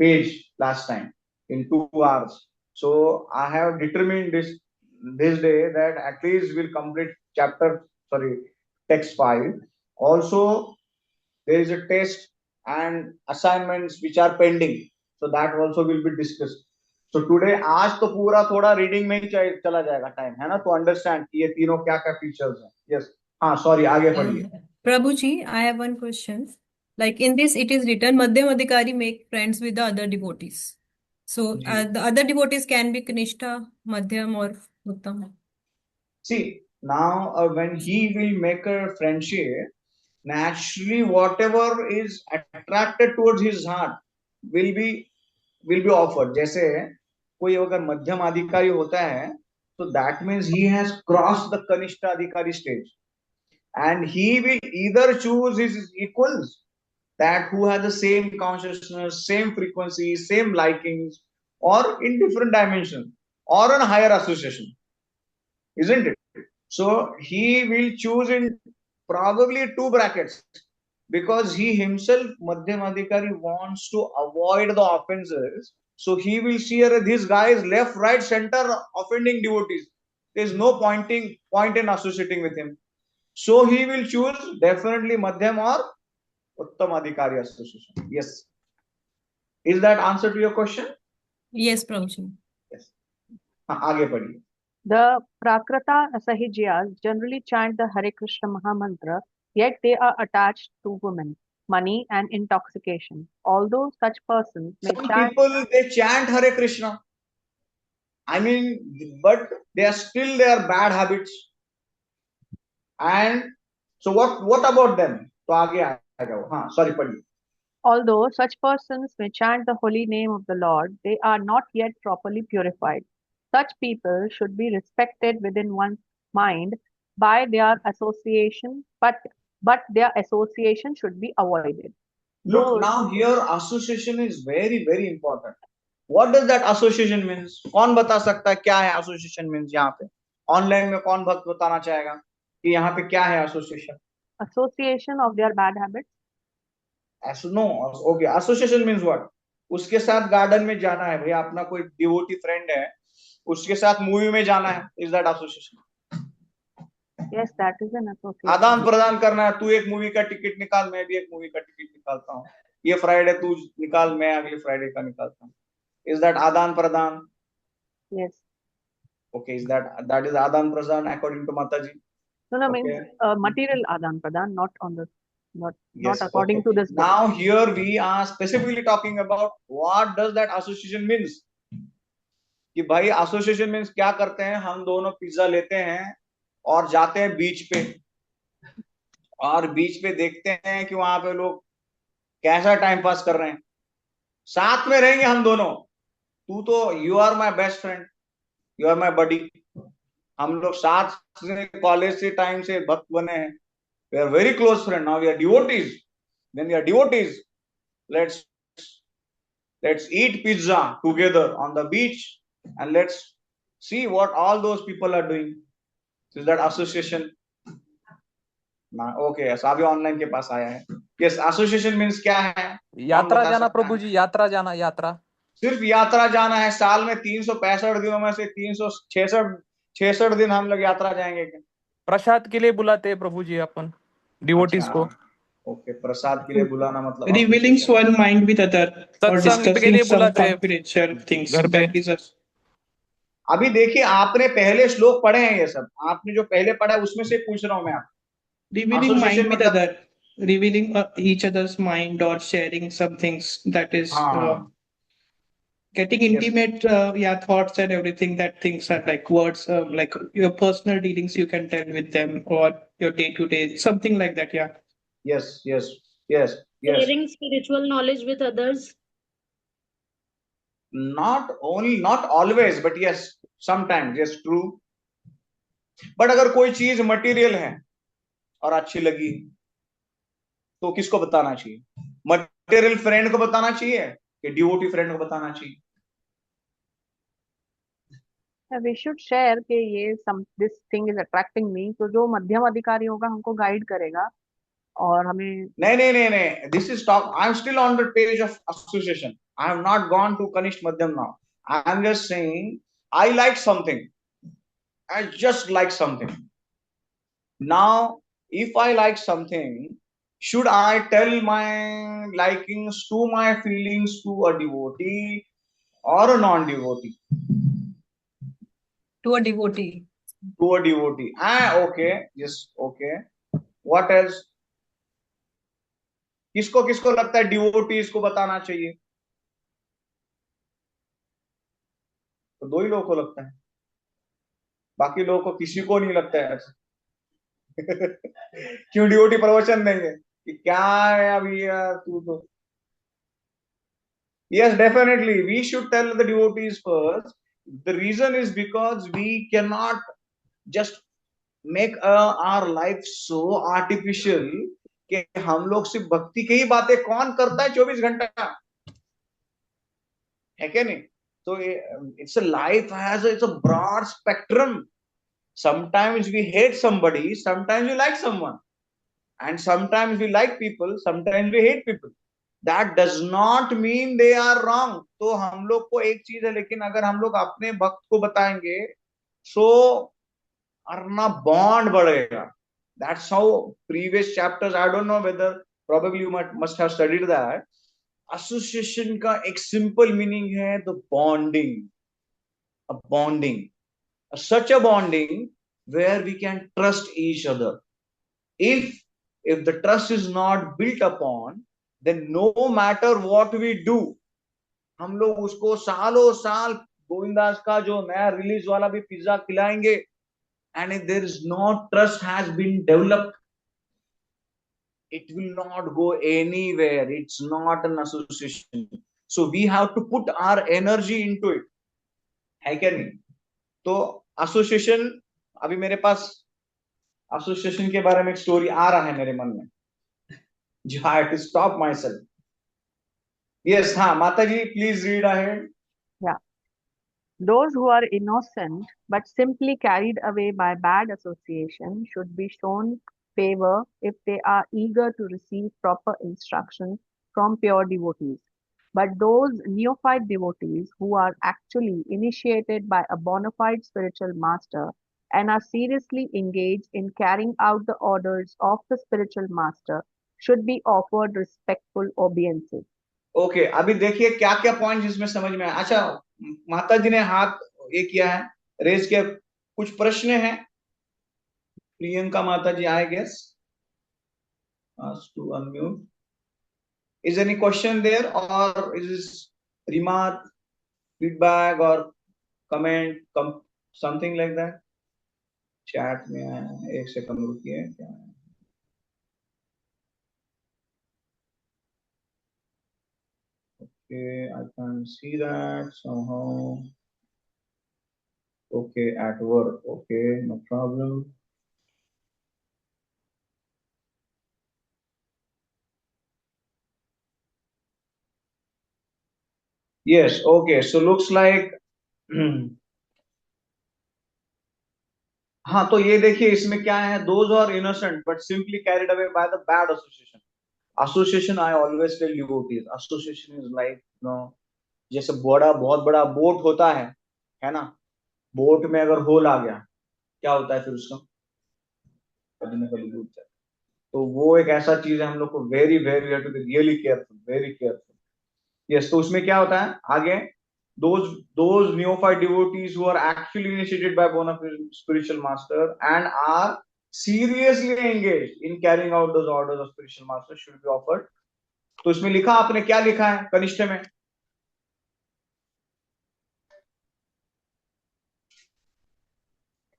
page last time in 2 hours. So I have determined this day that at least we'll complete text 5. Also, there is a test and assignments which are pending, so that also will be discussed. So today आज तो पूरा थोड़ा reading में ही चला जाएगा time, है ना, तो अंडरस्टैंड कि ये तीनों क्या क्या फीचर्स हैं. यस, हाँ, सॉरी, आगे पढ़िए. Prabhuji, I have one question. Like in this, it is written, Madhyam Adhikari make friends with the other devotees. So ji. the other devotees can be Kanishta, Madhyam, or Uttam. See, now when he will make a friendship, naturally whatever is attracted towards his heart will be offered. जैसे कोई अगर मध्यम अधिकारी होता है, so that means he has crossed the kanishta adhikari stage, and he will either choose his equals, that who has the same consciousness, same frequency, same likings, or in different dimensions, or in higher association, isn't it? So he will choose in probably 2 brackets, because he himself, Madhyam Adhikari, wants to avoid the offenses. So he will see this guy is left, right, center offending devotees. There's no point in associating with him. So he will choose definitely Madhyam or Uttam Adhikari association. Yes. Is that answer to your question? Yes, Prabhuji. Yes. आगे पढ़िए. The Prakrata Sahijyas generally chant the Hare Krishna Mahamantra, yet they are attached to women, money, and intoxication. Although such persons may Some chant, people, they chant Hare Krishna. I mean, but they are still their bad habits. And so what about them? तो आगे आ जाओ. हाँ, sorry, पढ़िए. although such persons may chant the holy name of the Lord, they are not yet properly purified. Such people should be respected within one's mind by their association, but their association should be avoided. Look, Those- now here association is very, very important. What does that association means? कौन बता सकता है क्या है association means? यहाँ पे online में कौन भक्त बताना चाहेगा कि यहाँ पे क्या है association? association of their bad habits. No, okay. Association means what? उसके साथ गार्डन में जाना है भैया, अपना कोई डिवोटी फ्रेंड है, उसके साथ मूवी में जाना है. Is that association? Yes, that is an association. आदान प्रदान करना है. तू एक मूवी का टिकट निकाल, मैं भी एक मूवी का टिकट निकालता हूँ. ये फ्राइडे तू निकाल, मैं अगले फ्राइडे का निकालता हूँ. Is that आदान प्रदान? Yes. Okay, is that is आदान प्रदान according to Mataji? No, Okay. means material adan pradan, not on the not Yes, according okay. to this book. Now here we are specifically talking about what does that association means. कि भाई association means क्या करते हैं, हम दोनों pizza लेते हैं और जाते हैं बीच पे, और बीच पे देखते हैं कि वहां पे लोग कैसा टाइम पास कर रहे हैं. साथ में रहेंगे हम दोनों. तू तो you are my best friend, you are my buddy. हम लोग साथ से कॉलेज से टाइम से भक्त बने हैं. We are very close friend. Now we are devotees. When we are devotees, let's eat pizza together on the beach, and let's see what all those people are doing. Is that association? Okay, so अभी online के पास आया है. Yes, association means क्या है? यात्रा जाना प्रभु जी, यात्रा जाना. यात्रा, सिर्फ यात्रा जाना है. साल में 365 दिनों में से 366 दिन हम लोग यात्रा जाएंगे. प्रसाद के लिए बुलाते हैं प्रभु जी अपन डिवोटीज को. ओके, प्रसाद के लिए बुलाना मतलब Revealing association. one mind with other or सत्संग के discussing लिए some बुलाते हैं confidential things. घर पे। That is a अभी देखिए, आपने पहले श्लोक पढ़े हैं, ये सब आपने जो पहले पढ़ा है उसमें से पूछ रहा हूं मैं आप। revealing Association mind with मतलब, other, revealing each other's mind or sharing some things. That is हाँ, getting yes, intimate, yeah, thoughts and everything. That things are like words, like your personal dealings you can tell with them or your day to day, something like that. Yeah. yes, yes, yes, yes. Sharing spiritual knowledge with others. Not only, not always, but yes, sometimes, yes, true. But अगर कोई चीज material है और अच्छी लगी तो किसको बताना चाहिए? मटेरियल फ्रेंड को बताना चाहिए कि डिवोटी फ्रेंड को बताना चाहिए? वी शुड शेयर कि ये this thing is attracting me, तो जो मध्यम अधिकारी होगा हमको गाइड करेगा और हमें। नहीं नहीं नहीं नहीं, this is talk, I am still on the page of association, I have not gone to kanishtha madhyam now, I am just saying I like something, I just like something. Now, if I like something, should I tell my likings to my feelings to a devotee or a non-devotee? To a devotee. To a devotee. Okay. Yes, okay. What else? किसको किसको लगता है devotees को बताना चाहिए? तो दो ही लोगों को लगता है, बाकी लोगों को किसी को नहीं लगता है ऐसा। क्यों डिवोटी प्रवचन देंगे कि क्या है अभी यार तू तो? Yes, definitely we should tell the devotees first. The reason is because we cannot just make our life so artificial कि हम लोग सिर्फ भक्ति की ही बातें, कौन करता है 24 घंटा, है क्या नहीं? तो it's a life has it's a broad spectrum. Sometimes we hate somebody, sometimes we like someone, and sometimes we like people, sometimes we hate people. That does not mean they are wrong. तो हम लोग को एक चीज है, लेकिन अगर हम लोग अपने भक्त को बताएंगे so अपना बॉन्ड बढ़ेगा. That's how previous chapters, I don't know whether probably you must have studied that. Association का एक simple meaning है the bonding, a bonding, such a bonding where we can trust each other. If the trust is not built upon, then no matter what we do, हम लोग उसको सालों साल गोविंदास का जो नया रिलीज वाला भी पिज्जा खिलाएंगे, and if there is no trust has been developed, it will not go anywhere. It's not an association. So we have to put our energy into it, है क्या नहीं? तो एसोसिएशन, अभी मेरे पास एसोसिएशन के बारे में एक स्टोरी आ रहा है मेरे मन में, जो I had to stop myself. Yes, हाँ माता जी, please read ahead. Yeah. Those who are innocent but simply carried away by bad association should be shown favor if they are eager to receive proper instruction from pure devotees. But those neophyte devotees who are actually initiated by a bona fide spiritual master and are seriously engaged in carrying out the orders of the spiritual master should be offered respectful obeisances. Okay, अभी देखिए क्या क्या point इसमें समझ में आया. अच्छा, माता जी ने हाथ ये किया है, रेज किया. कुछ प्रश्न है? प्रियंका माता ji, I guess to unmute. Is any question there, or is remark, feedback or comment, something like that? Chat में आया है, एक सेकंड रुकिए. क्या है? Okay, I can see that somehow. Okay, at work. Okay, no problem. Yes, okay. So looks like हाँ, तो ये देखिए इसमें क्या है, those are innocent but simply carried away by the bad association. Association, I always tell devotees, association is like, जैसे बहुत बड़ा बोट होता है ना? बोट में अगर होल आ गया, क्या होता है फिर उसका? कभी ना कभी डूब जाता है. तो वो एक ऐसा चीज है, हम लोग को very very to be really careful, very careful. Yes, तो उसमें क्या होता है आगे, those neophyte devotees who are actually initiated by one of the spiritual master and are seriously engaged in carrying out those orders of spiritual master should be offered। तो इसमें लिखा, आपने क्या लिखा है कनिष्ठ में?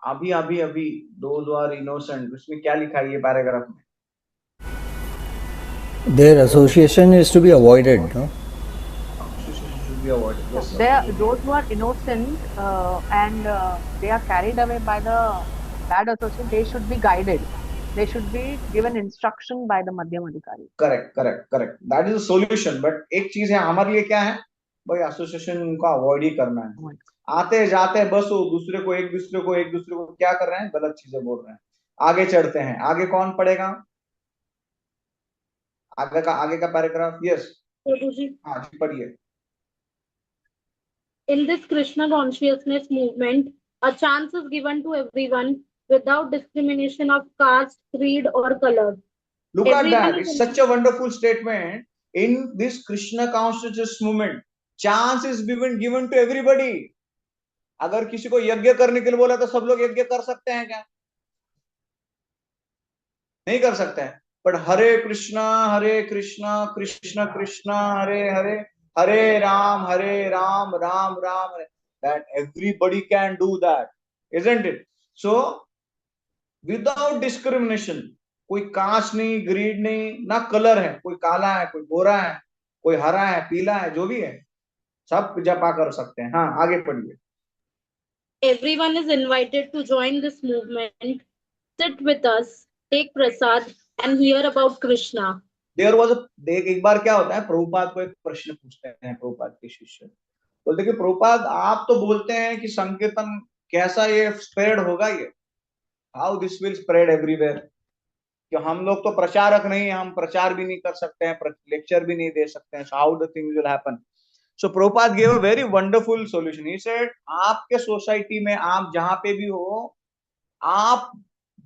अभी अभी अभी those who are innocent, उसमें क्या लिखा है ये पैराग्राफ में? Their association is to be avoided, no? Should be avoided. Yes, Those who are innocent and they are carried away by the bad association, they should be guided. They should be given instruction by the Madhyam Adhikari. Correct, that is a solution. But एक चीज है हमारे लिए, क्या है भाई, association उनको avoid ही करना है। आते जाते बस वो एक दूसरे को क्या कर रहे हैं, गलत चीजें बोल रहे हैं। आगे चढ़ते हैं, आगे कौन पढ़ेगा? आगे का पैराग्राफ। यस प्रभुजी, हाँ जी, पढ़िए। in this Krishna consciousness movement, a chance is given to everyone without discrimination of caste, creed, or color. Look at Everyone that. is It's such a wonderful statement. In this Krishna consciousness movement, chance is given to everybody. अगर किसी को यज्ञ करने के लिए बोला तो सब लोग यज्ञ कर सकते हैं क्या? नहीं कर सकते हैं। But Hare Krishna Krishna Krishna Hare Hare, Hare Ram Ram Ram Hare, that everybody can do that, isn't it? So without discrimination, कोई कास्ट नहीं, ग्रीड नहीं, ना कलर है, कोई काला है, कोई गोरा है, कोई हरा है, पीला है, जो भी है सब जपा कर सकते हैं। हाँ आगे पढ़िए। Everyone is invited to join this movement, sit with us, take prasad, and hear about Krishna. There was एक बार क्या होता है, प्रभुपाद को एक प्रश्न पूछते हैं प्रभुपाद के शिष्य, बोलते कि प्रभुपाद आप तो बोलते हैं कि संकीर्तन कैसा ये स्प्रेड होगा, ये how this will spread everywhere, कि हम लोग तो प्रचारक नहीं है, हम प्रचार भी नहीं कर सकते हैं, लेक्चर भी नहीं दे सकते हैं, how the things will happen. So Prabhupada give a very wonderful solution. He said आपके सोसाइटी में आप जहां पे भी हो, आप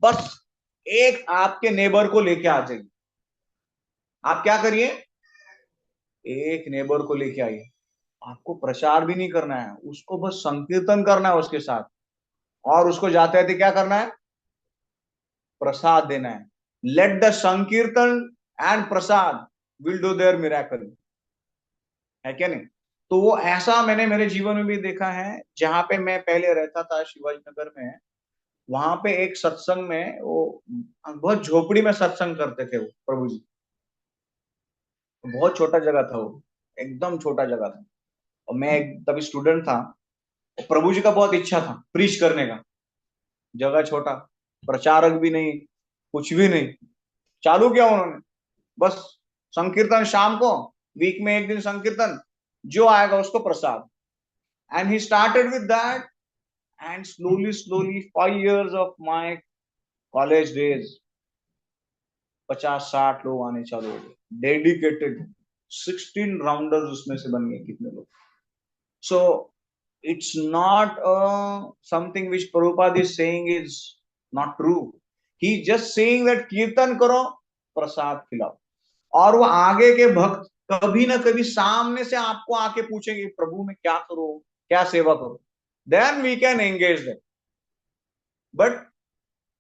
बस एक आपके नेबर को लेके आ जाइए। आप क्या करिए, एक नेबर को लेके आइए, आपको प्रचार भी नहीं करना है, उसको बस संकीर्तन करना है उसके साथ, और उसको जाते जाते क्या करना है, प्रसाद देना है। लेट द संकीर्तन and Prasad will do their miracle, है क्या नहीं? तो वो ऐसा मैंने मेरे जीवन में भी देखा है। जहां पे मैं पहले रहता था शिवाजी नगर में, वहां पे एक सत्संग में, वो बहुत झोपड़ी में सत्संग करते थे वो प्रभु जी, बहुत छोटा जगह था वो, एकदम छोटा जगह था, और मैं तभी स्टूडेंट था। प्रभु जी का बहुत इच्छा था प्रीच करने का, जगह छोटा, प्रचारक भी नहीं, कुछ भी नहीं, चालू किया उन्होंने, बस संकीर्तन शाम को, वीक में एक दिन संकीर्तन, जो आएगा उसको प्रसाद। And he started with that, and slowly 5 years of my college days 50-60 लोग आने चालू हो गए, डेडिकेटेड 16 राउंडर्स उसमें से बन गए कितने लोग। सो it's not something which Prabhupada is saying is not true. He just saying that कीर्तन करो, प्रसाद खिलाओ, और वो आगे के भक्त कभी ना कभी सामने से आपको आके पूछेंगे प्रभु मैं क्या करूं, क्या सेवा करूं, then we can engage them. But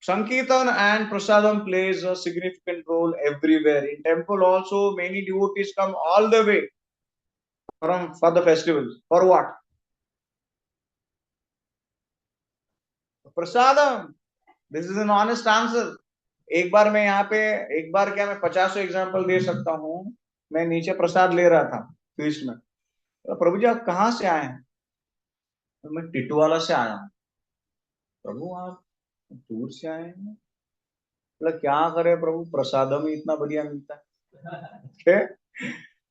Sankirtan and Prasadam plays a significant role everywhere. In temple also, many devotees come all the way for the festivals. For what? Prasadam. This is an honest answer. एक बार मैं यहाँ पे, एक बार क्या मैं 50 example दे सकता हूँ। मैं नीचे प्रसाद ले रहा था फीस्ट में, तो प्रभु जी आप कहाँ से आए हैं? तो मैं टिटवाला से आया हूँ। प्रभु आप दूर से आए हैं? मतलब क्या करे प्रभु, प्रसादम ही इतना बढ़िया मिलता है।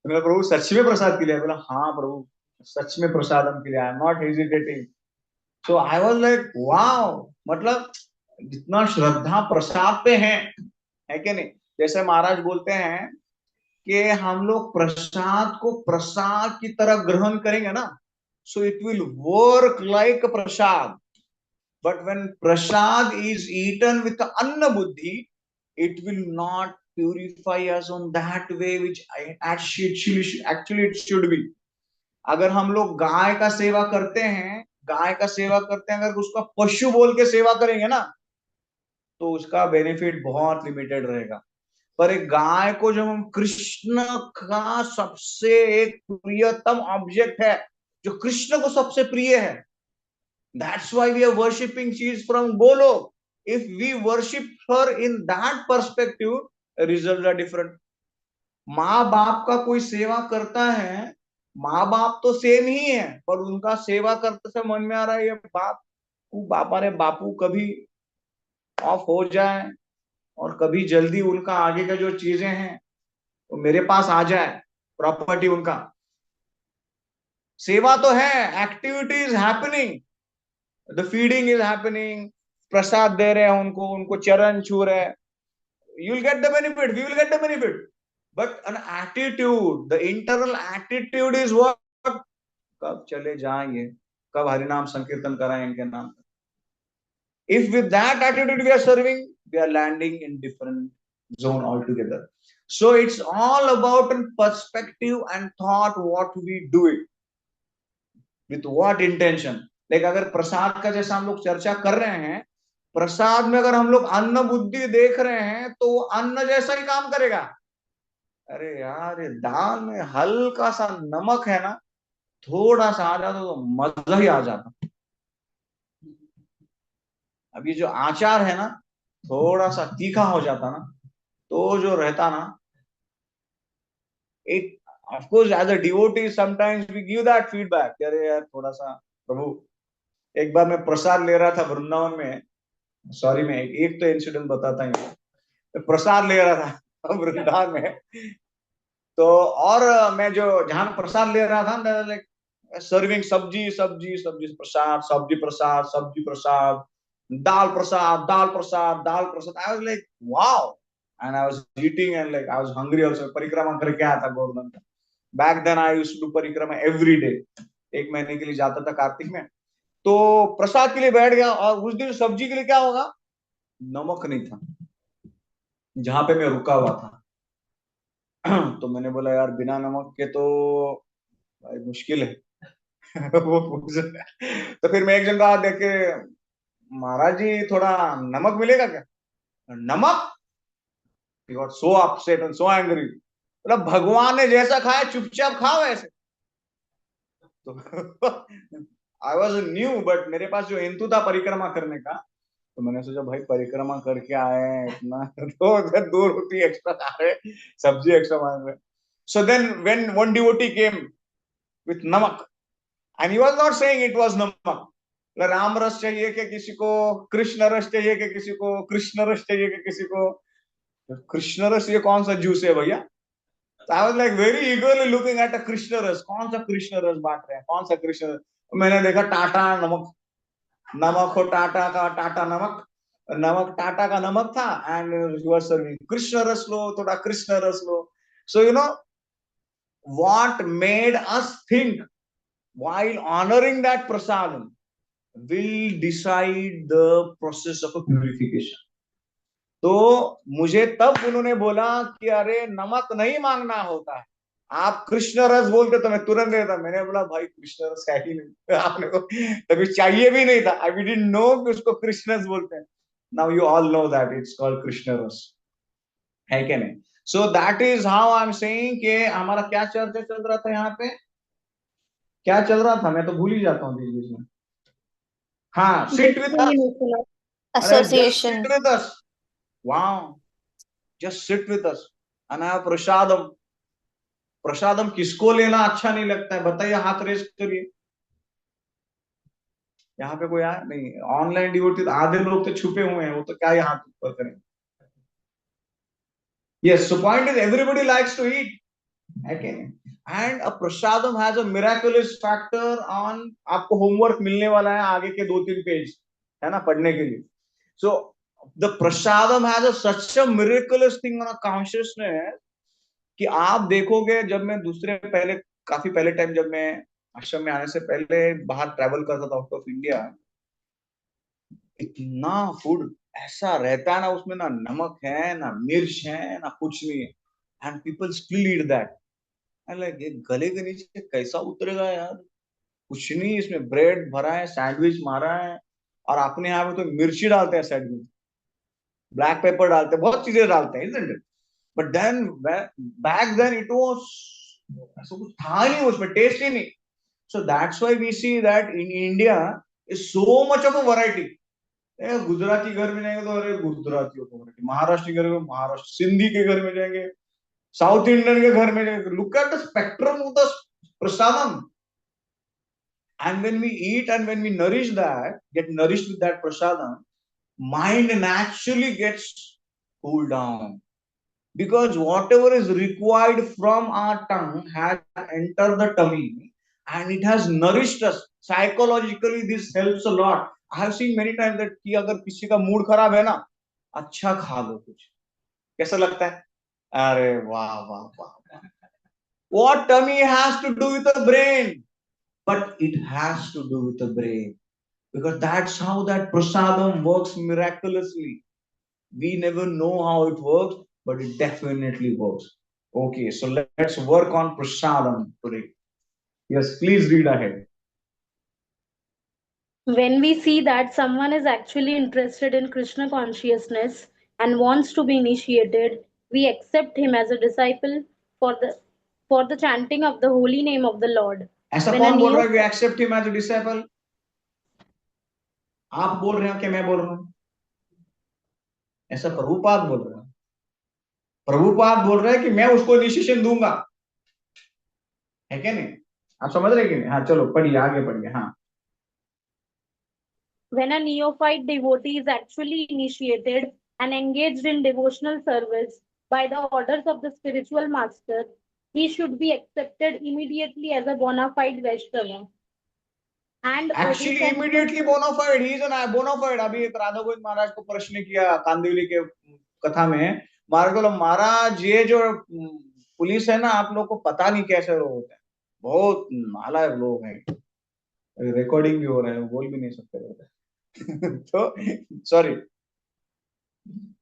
प्रभु सच में प्रसाद के लिए? बोला हाँ प्रभु सच में प्रसादम के लिए, I am not hesitating. So I was like wow, मतलब जितना श्रद्धा प्रसाद पे है क्या नहीं? जैसे महाराज बोलते हैं कि हम लोग प्रसाद को प्रसाद की तरह ग्रहण करेंगे ना, so it will work like Prasad. But when prasad is eaten with anna buddhi, it will not purify us on that way which actually it should be. अगर हम लोग गाय का सेवा करते हैं, अगर उसका पशु बोल के सेवा करेंगे ना, तो उसका बेनिफिट बहुत लिमिटेड रहेगा। पर एक गाय को जब हम कृष्ण का सबसे एक प्रियतम ऑब्जेक्ट है, जो कृष्ण को सबसे प्रिय है, that's why we are worshipping. She is from Golok. If we worship her in that perspective, results are different. माँ बाप का कोई सेवा करता है, माँ बाप तो सेम ही है, पर उनका सेवा करते से मन में आ रहा है ये बापू कभी ऑफ हो जाए और कभी जल्दी उनका आगे का जो चीजें हैं वो मेरे पास आ जाए, प्रॉपर्टी उनका। सेवा तो है, activity is happening, the feeding is happening, प्रसाद दे रहे हैं उनको चरण छू रहे हैं, you will get the benefit, we will get the benefit, but an attitude, the internal attitude is what, कब चले जाएंगे, कब हरिनाम संकीर्तन कराएं इनके नाम। If with that attitude we are serving, we are landing in different zone altogether. So it's all about perspective and thought, what we do it, with what intention. Like अगर प्रसाद का जैसा हम लोग चर्चा कर रहे हैं, प्रसाद में अगर हम लोग अन्न बुद्धि देख रहे हैं तो वो अन्न जैसा ही काम करेगा। अरे यार ये दाल में हल्का सा नमक है ना, थोड़ा सा आ जाता तो मजा ही आ जाता। अब ये जो आचार है ना, थोड़ा सा तीखा हो जाता ना, तो जो रहता ना, एक of course as a devotee sometimes we give that feedback, अरे यार थोड़ा सा प्रभु। एक बार मैं प्रसाद ले रहा था वृंदावन में, सॉरी मैं एक तो इंसिडेंट बताता हूँ। प्रसाद ले रहा था वृंदावन में, तो और मैं जो जहां प्रसाद ले रहा था, लाइक सर्विंग सब्जी प्रसाद, सब्जी प्रसाद, dal prasad. I was like, wow. And I was eating and like I was hungry also. परिक्रमा करके आया था गोवर्धन का। Back then I used to do परिक्रमा every day. 1 महीने के लिए जाता था कार्तिक में। तो प्रसाद के लिए बैठ गया, और उस दिन सब्जी के लिए क्या होगा, नमक नहीं था जहां पे मैं रुका हुआ था। तो मैंने बोला यार बिना नमक के तो भाई मुश्किल है। वो तो फिर मैं एक जगह देख के, महाराज जी थोड़ा नमक मिलेगा क्या? नमक? He got so upset and so angry. मतलब भगवान ने जैसा खाया चुपचाप खाओ ऐसे। तो I was new, but मेरे पास जो हेतु था परिक्रमा करने का, तो मैंने सोचा भाई परिक्रमा करके आए हैं इतना, तो 2 रोटी एक्स्ट्रा खा रहे, सब्जी एक्स्ट्रा मांग रहे। So then when one devotee came with namak, and he was not saying it was namak, Ram रस चाहिए कि किसी को, कृष्ण रस चाहिए कि किसी को, कृष्ण रस चाहिए कि किसी को, कृष्ण रस ये कौन सा जूस है भैया? आई was like very ईगरली looking at a Krishna रस, कौन सा कृष्ण रस बांट रहे हैं, कौन सा कृष्ण रस? मैंने देखा टाटा नमक हो, टाटा का टाटा नमक टाटा का नमक था, and you are serving Krishna रस लो, थोड़ा कृष्ण रस लो। So you know what made us think while honoring that prasadam will decide the process of a purification. तो मुझे तब उन्होंने बोला कि अरे नमक नहीं मांगना होता है, आप कृष्ण रस बोलते तो मैं तुरंत देता। मैंने बोला भाई कृष्ण रस है ही नहीं, आपने को तभी चाहिए भी नहीं था। आई डिडंट नो कि उसको कृष्ण रस बोलते हैं। Now you all know that it's called Krishna रस, है क्या नहीं? So that is how I am saying कि हमारा क्या चर्चा चल रहा था यहाँ पे, क्या चल रहा था मैं तो भूल ही जाता हूँ बीच बीच में। हाँ, sit with us. Association. Just sit with us. Wow. Just sit with us. And have प्रसादम। प्रसादम किसको लेना अच्छा नहीं लगता है बताइए, हाथ रेस करिए। यहाँ पे कोई आया नहीं? ऑनलाइन डिवोटी आधे लोग तो छुपे हुए हैं, वो तो क्या ही हाथ ऊपर करें। Yes, so point is everybody likes to eat. Okay. And a prasadam has a miraculous factor on, आपको होमवर्क मिलने वाला है आगे के 2-3 पेज, है ना, पढ़ने के लिए। So the prasadam has a such a miraculous thing on a consciousness कि आप देखोगे, जब मैं काफी पहले टाइम, जब मैं आश्रम में आने से पहले बाहर ट्रैवल करता था आउट ऑफ इंडिया, इतना फूड ऐसा रहता है ना, उसमें ना नमक है ना मिर्च है ना कुछ नहीं है, and people still eat that. Like ये गले के नीचे कैसा उतरेगा यार, कुछ नहीं, इसमें ब्रेड भरा है, सैंडविच मारा है, और अपने यहाँ पे तो मिर्ची डालते हैं साइड में, ब्लैक पेपर डालते हैं, बहुत चीजें डालते हैं, isn't it? But then back then it was ऐसा कुछ था नहीं, उसमें टेस्ट ही नहीं. So that's why we see that in India is so much of a variety. Gujarati घर में जाएंगे तो अरे गुजरातियों को वैरायटी, महाराष्ट्र के घर में महाराष्ट्र, सिंधी के घर में जाएंगे, साउथ इंडियन के घर में जाएंगे. Look at the spectrum of the prasadam. And when we eat and when we nourish that, get nourished with that prasadam, mind naturally gets cooled down. Because whatever is required from our tongue has entered the tummy and it has nourished us. Psychologically, this helps a lot. I have seen many times that कि अगर किसी का mood खराब है ना, अच्छा खा लो कुछ, कैसा लगता है? अरे वाह वाह वाह. What tummy has to do with the brain? But it has to do with the brain. Because that's how that prasadam works miraculously. We never know how it works, but it definitely works. Okay, so let's work on prasadam today. Yes, please read ahead. When we see that someone is actually interested in Krishna consciousness and wants to be initiated, we accept him as a disciple for the chanting of the holy name of the Lord. ऐसा When a कौन बोल रहा है new we accept him as a disciple? आप बोल रहे हो कि मैं बोल रहा हूँ? ऐसा प्रभुपाद बोल रहे हैं. प्रभुपाद बोल रहे हैं कि मैं उसको इनिशिएशन दूंगा, है क्या नहीं? आप समझ रहे कि नहीं? हाँ चलो पढ़िए, आगे पढ़िए. हाँ, when a neophyte devotee is actually initiated and engaged in devotional service by the orders of the spiritual master, he should be accepted immediately as a bona fide Vaishnava. And actually obeisance immediately bona fide, he is an bona fide. अभी एक राधा गोविंद महाराज को प्रश्न किया कांदिवली के कथा में, महाराज बोला महाराज ये जो पुलिस है ना, आप लोग को पता नहीं कैसे लोग होते हैं, बहुत नालायक लोग हैं. रिकॉर्डिंग भी हो रहा है, बोल भी नहीं सकते रहते. तो सॉरी.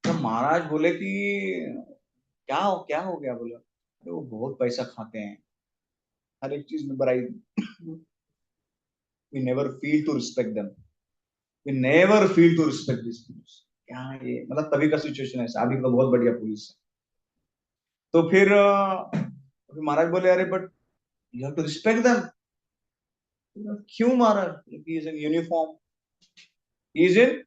तो महाराज बोले कि क्या हो गया? बोला अरे वो बहुत पैसा खाते हैं, हर एक चीज में बड़ाई. We never feel to respect them. We never feel to respect these police. क्या ये मतलब तभी का सिचुएशन है. अभी तो बहुत बढ़िया पुलिस है. तो फिर महाराज बोले अरे but you have to respect them. क्यों Maharaj? He is in uniform. He is in,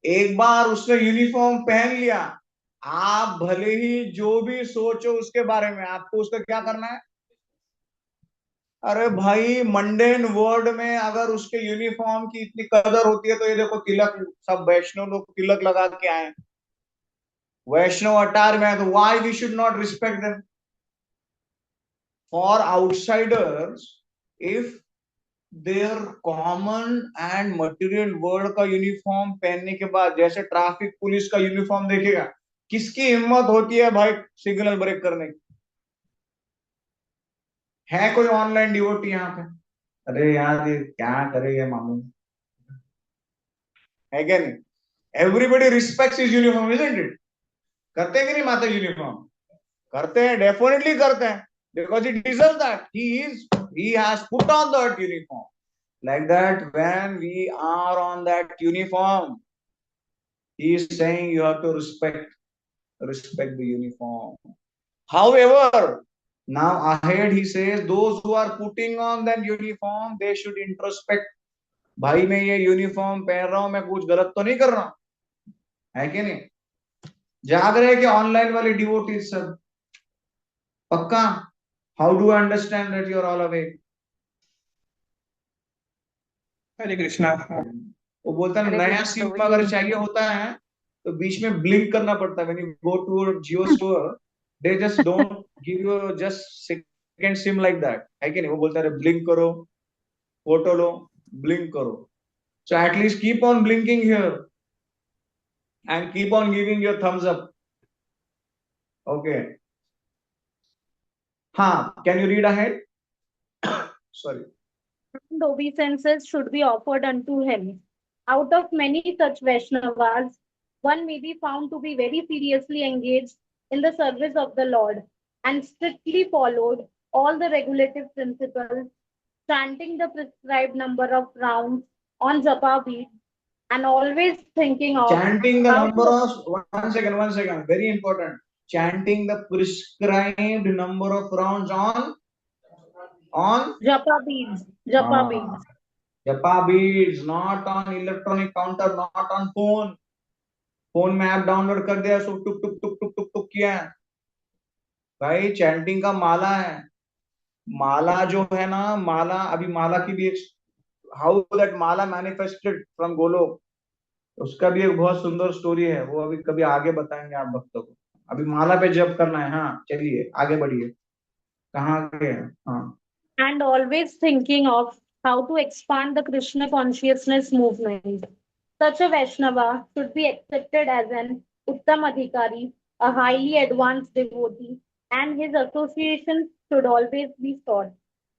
एक बार उसने यूनिफॉर्म पहन लिया, आप भले ही जो भी सोचो उसके बारे में, आपको उसका क्या करना है? अरे भाई मंडेन वर्ड में अगर उसके यूनिफॉर्म की इतनी कदर होती है तो ये देखो तिलक, सब वैष्णव लोग तिलक लगा के आए, वैष्णव अटार में है, तो why we should not respect them? For outsiders if their common and material word का यूनिफॉर्म पहनने के बाद जैसे ट्रैफिक पुलिस का यूनिफॉर्म देखेगा, किसकी हिम्मत होती है भाई सिग्नल ब्रेक करने की? है कोई ऑनलाइन डिवोटी यहाँ पे? अरे यार ये क्या करेगा मामू, है क्या नहीं? Everybody respects his uniform, isn't it? करते हैं कि नहीं माता? यूनिफॉर्म करते हैं, डेफिनेटली करते हैं, because he deserve that. He has put on that uniform. Like that, when we are on that uniform, he is saying you have to respect the uniform. However, now ahead he says those who are putting on that uniform, they should introspect. भाई मैं ये uniform पहन रहा हूं, मैं कुछ गलत तो नहीं कर रहा, है कि नहीं? जाग रहे कि ऑनलाइन वाले डिवोटीज सब पक्का? How do I understand that you are all away? Hare Krishna. वो बोलता है नया सिम अगर चाहिए होता है तो बीच में ब्लिंक करना पड़ता है. When you go to Jio store, they just don't give you just second SIM like that, है कि नहीं? वो बोलता है ब्लिंक करो, फोटो लो, ब्लिंक करो. So at least keep on blinking here and keep on giving your thumbs up. Okay, हाँ, can you read ahead? Sorry. and obeisances should be offered unto him. Out of many such Vaishnavas, one may be found to be very seriously engaged in the service of the Lord and strictly followed all the regulative principles, chanting the prescribed number of rounds on japa beads, and always thinking of Chanting the how number to of, one second, very important. Chanting the prescribed number of rounds on japa beads, japa uh, beads. japa beads, not on electronic counter, not on phone. Phone में app download कर दिया, सो टुक टुक टुक टुक टुक टुक किया है भाई। Chanting का माला है, माला जो है ना, माला, अभी माला की भी एक, how that Mala manifested from Golok, उसका भी एक बहुत सुंदर स्टोरी है, वो अभी कभी आगे बताएंगे आप भक्तों को। अभी माला पे जप करना है। हाँ चलिए आगे बढ़िए, कहाँ गए हैं? हाँ, And always thinking of how to expand the Krishna consciousness movement. Such a Vaishnava should be accepted as an Uttam Adhikari, a highly advanced devotee, and his associations should always be sought.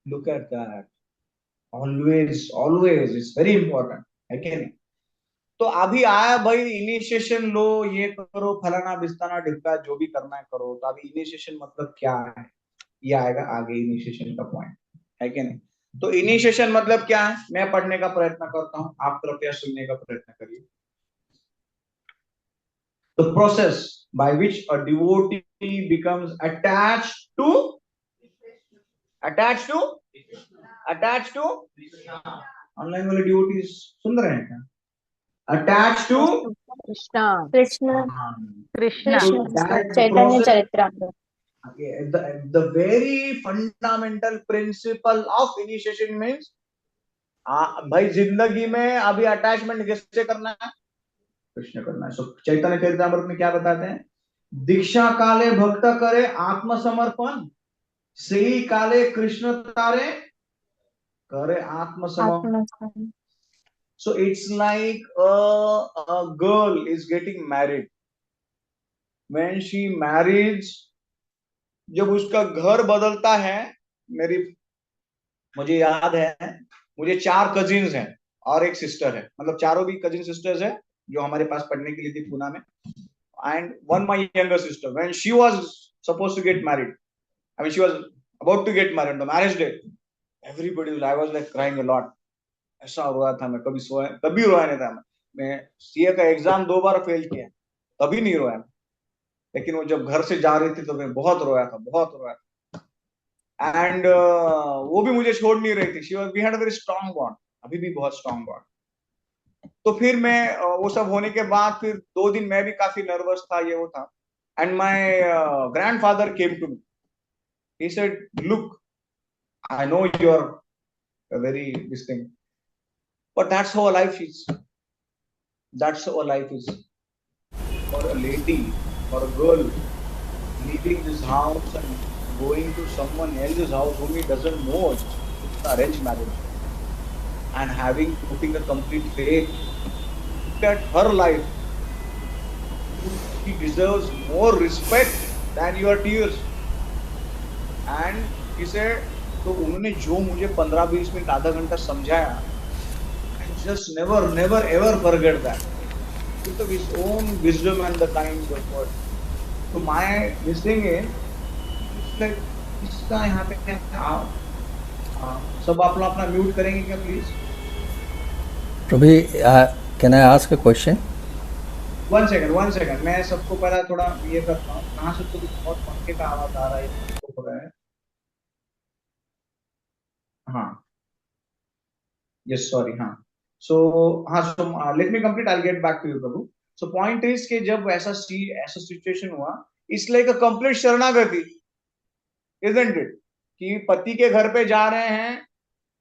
look at that, always is very important, है कि नहीं? तो अभी आया भाई initiation लो, ये करो, फलाना बिस्ताना ढिपका, जो भी करना है करो। तो अभी इनिशिएशन मतलब क्या है, ये आएगा आगे इनिशिएशन का पॉइंट, है कि नहीं? तो इनिशिएशन मतलब क्या है, मैं पढ़ने का प्रयत्न करता हूं, आप कृपया सुनने का प्रयत्न करिए। The process by which a devotee becomes attached to online वाले डिवोटीज सुन रहे हैं क्या? Attached to Krishna. Krishna, Krishna. So that the Chaitanya process, Charitamrita. okay, the very fundamental principle of initiation means भाई जिंदगी में अभी अटैचमेंट किससे करना है? कृष्ण करना है। सो चैतन्य चरितामृत में क्या बताते हैं? दीक्षा काले भक्त करे आत्मसमर्पण, सेई काले कृष्ण तारे करे आत्मसमर्पण। So it's like a girl is getting married. When she marries, जब उसका घर बदलता है, मुझे याद है, मुझे 4 कजिन्स हैं और एक सिस्टर है, मतलब चारों भी कजिन सिस्टर्स है जो हमारे पास पढ़ने के लिए थी पूना में। And one my younger sister, when she was supposed to get married, I mean she was about to get married, the marriage day, everybody was, I was like crying a lot. ऐसा रोया था मैं, कभी रोया नहीं था मैं CA का एग्जाम 2 बार फेल किया, तभी नहीं रोया। लेकिन वो जब घर से जा रही थी तो मैं बहुत रोया था। एंड वो भी मुझे छोड़ नहीं रही थी। We had a very strong bond, अभी भी बहुत स्ट्रांग बॉन्ड। तो फिर मैं वो सब होने के बाद फिर 2 दिन मैं भी काफी नर्वस था, ये वो था। And my grandfather came to me, he said, look, I know you are very this thing, but that's how life is. That's how life is. For a lady, for a girl, leaving this house and going to someone else's house whom he doesn't know, it's an arranged marriage, and putting a complete faith. Look at her life. She deserves more respect than your tears. And he said, तो उन्होंने जो मुझे 15-20 minute आधा घंटा समझाया, just never ever forget that, because of his own wisdom and the kind of word. So my this thing is, it's like इसका यहाँ पे सब आप अपना म्यूट करेंगे क्या please? Prabhi, can I ask a question? One second, मैं सबको पहला थोड़ा ये करता हूँ, कहाँ से तो बहुत पंखे का आवाज आ रहा है, हाँ, yes sorry, हाँ। So let me complete, I'll get back to you, Prabhu. So point is कि जब ऐसा सिचुएशन हुआ, it's like a complete शरणागति, isn't it? कि पति के घर पे जा रहे हैं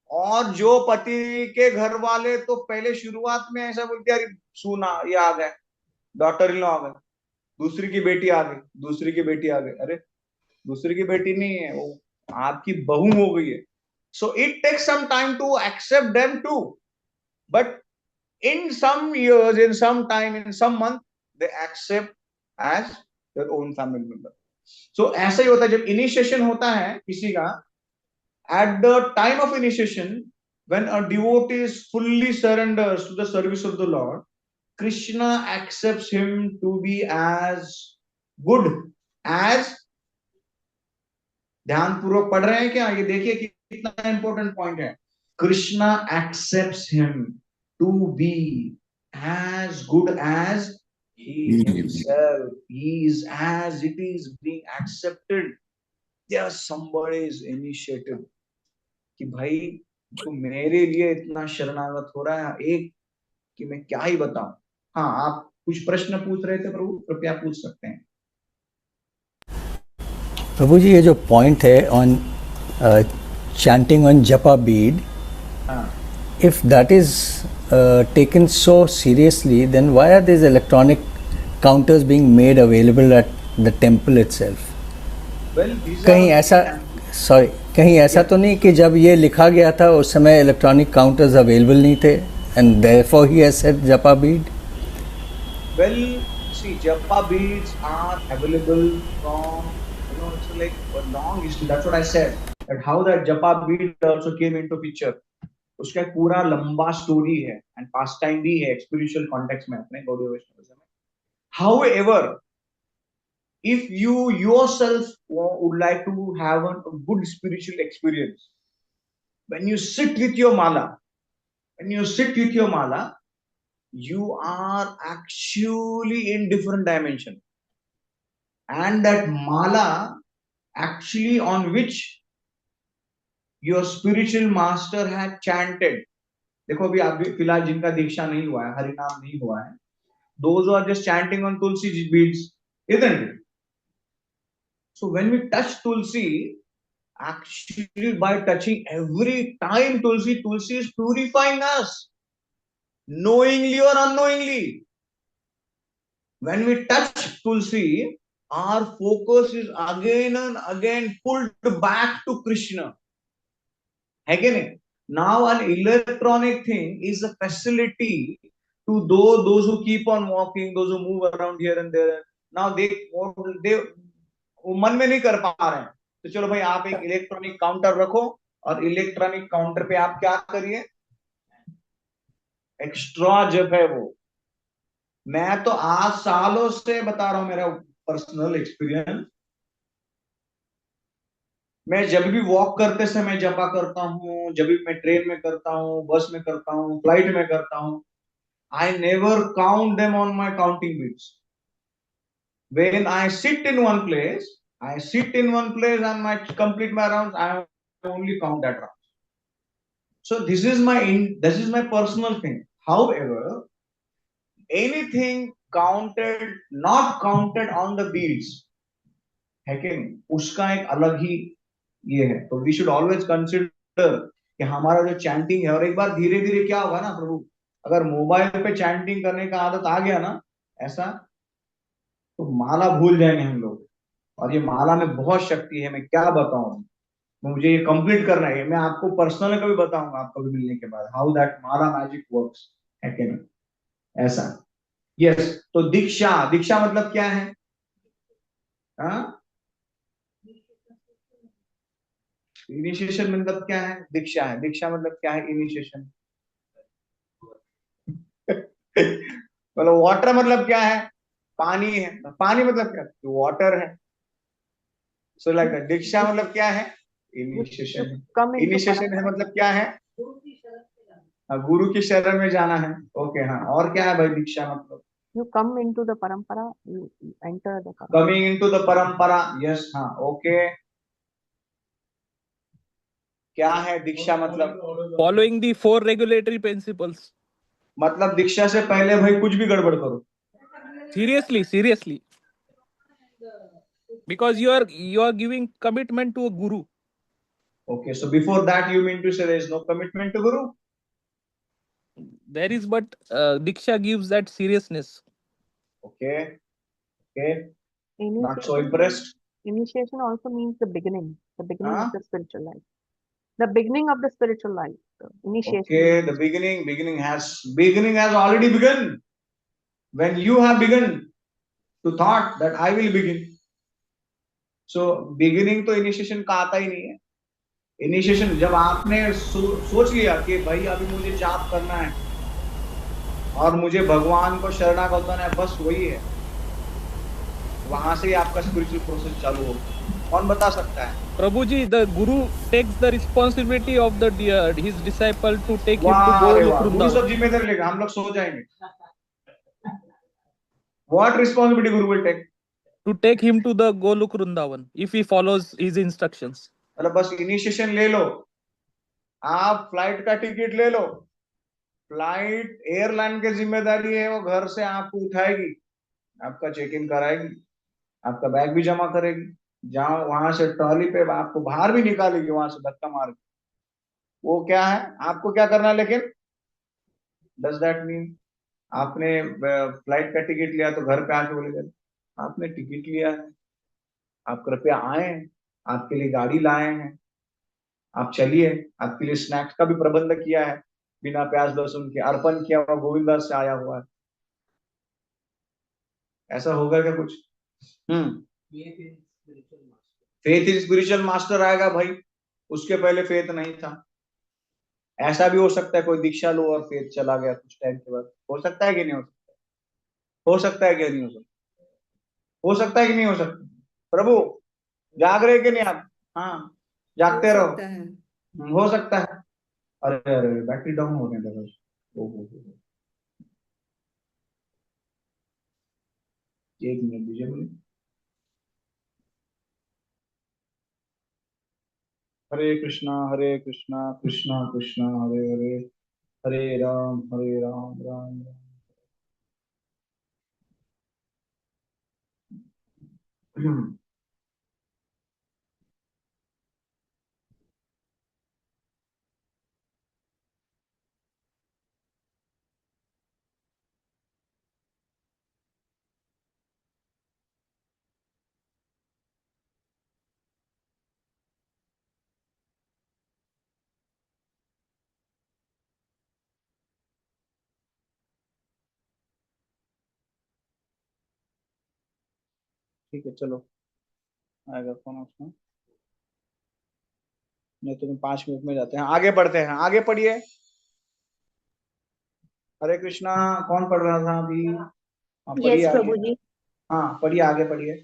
और जो पति के घर वाले तो पहले शुरुआत में ऐसा बोलते, अरे सुना ये आ गए, डॉटर इन लॉ आ गए, दूसरी की बेटी आ गई, अरे दूसरी की बेटी नहीं है वो, आपकी बहू हो गई है। So it takes some time to accept them too. But in some years, in some time, in some month, they accept as their own family member. So ऐसा ही होता है जब इनिशिएशन होता है किसी का, at the time of initiation, when a devotee is fully surrenders to the service of the Lord, Krishna accepts him to be as good as, ध्यान पूर्वक पढ़ रहे हैं क्या? ये देखिए कितना इंपॉर्टेंट पॉइंट है. Krishna accepts him to be as good as he himself. He is as it is being accepted. Yes, somebody is initiative. कि भाई तो मेरे लिए इतना शरणागत हो रहा है एक कि मैं क्या ही बताऊं. हाँ, आप कुछ प्रश्न पूछ रहे थे प्रभु, कृपया पूछ सकते हैं. प्रभु जी, ये जो पॉइंट है on chanting on japa bead, if that is taken so seriously, then why are these electronic counters being made available at the temple itself? Well, these कहीं are ऐसा, सॉरी, कहीं ऐसा तो नहीं कि जब ये लिखा गया था उस समय इलेक्ट्रॉनिक काउंटर्स अवेलेबल नहीं थे and therefore he has said japa bead? Well, see, japa beads are available from, it's like a long history. That's what I said. That how that japa bead also came into picture. उसका एक पूरा लंबा story है and past time भी है spiritual context में अपने Gaudiya Vaishnavism में. However, if you yourself would like to have a good spiritual experience, when you sit with your mala, you are actually in different dimension, and that mala actually on which your spiritual master had chanted. देखो अभी आप फिलहाल जिनका दीक्षा नहीं हुआ है, हरिनाम नहीं हुआ है, those who are just chanting on tulsi beads, isn't it? So when we touch tulsi, actually by touching every time tulsi is purifying us, knowingly or unknowingly. When we touch tulsi, our focus is again and again pulled back to Krishna. Again, now an electronic thing is a facility to those who keep on walking, those who move around here and there. Now they वो मन में नहीं कर पा रहे हैं, तो चलो भाई आप एक इलेक्ट्रॉनिक काउंटर रखो और इलेक्ट्रॉनिक काउंटर पे आप क्या करिए, एक्स्ट्रा जप है वो. मैं तो आज सालों से बता रहा हूं मेरा पर्सनल एक्सपीरियंस. मैं जब भी वॉक करते समय जपा करता हूं, जब भी मैं ट्रेन में करता हूं, बस में करता हूं, फ्लाइट में करता हूं, I never count them on my counting beads. When I sit in one place and I complete my rounds, I only count that round. So this is my personal thing. However, anything not counted on the beads, है कि नहीं, उसका एक अलग ही ये है. तो we should always consider कि हमारा जो चैंटिंग है, और एक बार धीरे धीरे क्या होगा ना प्रभु, अगर मोबाइल पे चैंटिंग करने का आदत आ गया ना ऐसा, तो माला भूल जाएंगे हम लोग. और ये माला में बहुत शक्ति है, मैं क्या बताऊं, मुझे ये कंप्लीट करना है. मैं आपको पर्सनली कभी बताऊंगा, आप कभी मिलने के बाद, how that Mala magic works, है कि नहीं, ऐसा. यस, तो दीक्षा मतलब क्या है? इनिशिएशन मतलब क्या है? दीक्षा मतलब क्या है? इनिशिएशन. मतलब वाटर मतलब क्या है? पानी है. पानी मतलब क्या? वाटर है. So like that. दीक्षा मतलब क्या है? इनिशिएशन. इनिशिएशन है मतलब क्या है? गुरु की शरण में जाना है. ओके, हाँ. और क्या है भाई दीक्षा मतलब? You come into the parampara, you enter the parampara. Coming into the parampara. Yes, हाँ. ओके. क्या है दीक्षा मतलब? Following the 4 regulatory principles. मतलब दीक्षा से पहले भाई कुछ भी गड़बड़ करो. Seriously. Because you are giving commitment to a guru. Okay, so before that you mean to say there is no commitment to guru? There is, but Diksha gives that seriousness. Okay. Not so impressed. Initiation also means the beginning of the spiritual life. The beginning of the spiritual life. Initiation. Okay, the beginning has already begun. When you have begun to thought that I will begin. So beginning तो initiation का आता ही नहीं है. Initiation जब आपने सोच लिया कि भाई अभी मुझे जाप करना है और मुझे भगवान को शरणागत होना है, बस वही है, वहां से ही आपका स्पिरिचुअल प्रोसेस चालू होगा। कौन बता सकता है? Prabhu ji, the Guru takes the responsibility of his disciple to take him to वाह रे Golok वाह, गुरु Vrindavan. सब जिम्मेदारी लेगा, हम लोग सो जाएंगे। What responsibility Guru will take? To take him to the Golok Vrindavan if he follows his instructions. मतलब बस इनिशिएशन ले लो, आप फ्लाइट का टिकट ले लो, फ्लाइट एयरलाइन की जिम्मेदारी है, वो घर से आपको उठाएगी, आपका चेक इन कराएगी, आपका बैग भी जमा करेगी, जहां वहां से ट्रॉली पे आपको बाहर भी निकालेगी, वहां से धक्का मार के। वो क्या है, आपको क्या करना है? लेकिन डज दैट मीन आपने फ्लाइट का टिकट लिया तो घर पे आके बोलेगा आपने टिकट लिया है, आप कृपया आए, आपके लिए गाड़ी लाए हैं, आप चलिए, आपके लिए स्नैक्स का भी प्रबंध किया है, बिना प्याज लहसुन के, अर्पण किया हुआ गोविंदा से आया हुआ है। ऐसा होगा क्या कुछ? फेथ इज स्पिरिचुअल मास्टर आएगा भाई, उसके पहले फेथ नहीं था। ऐसा भी हो सकता है कोई दीक्षा लो और फेथ चला गया कुछ टाइम के बाद, हो सकता है कि नहीं हो सकता? हो सकता है कि नहीं हो सकता? हो सकता है कि नहीं हो सकता? प्रभु जाग रहे कि नहीं आप? हाँ, जागते रहो। हो सकता है। अरे अरे बैटरी डाउन हो गया था। ओहो, एक मिनट दीजिए मुझे। हरे कृष्णा कृष्णा कृष्णा हरे हरे, हरे राम राम राम। ठीक है, चलो आएगा फोन उसमें, नहीं तो 5 मिनट में जाते हैं, आगे बढ़ते हैं, आगे पढ़िए। हरे कृष्णा, कौन पढ़ रहा था अभी? हाँ, पढ़िए Yes, आगे। Prabhuji. हाँ पढ़िए, आगे पढ़िए।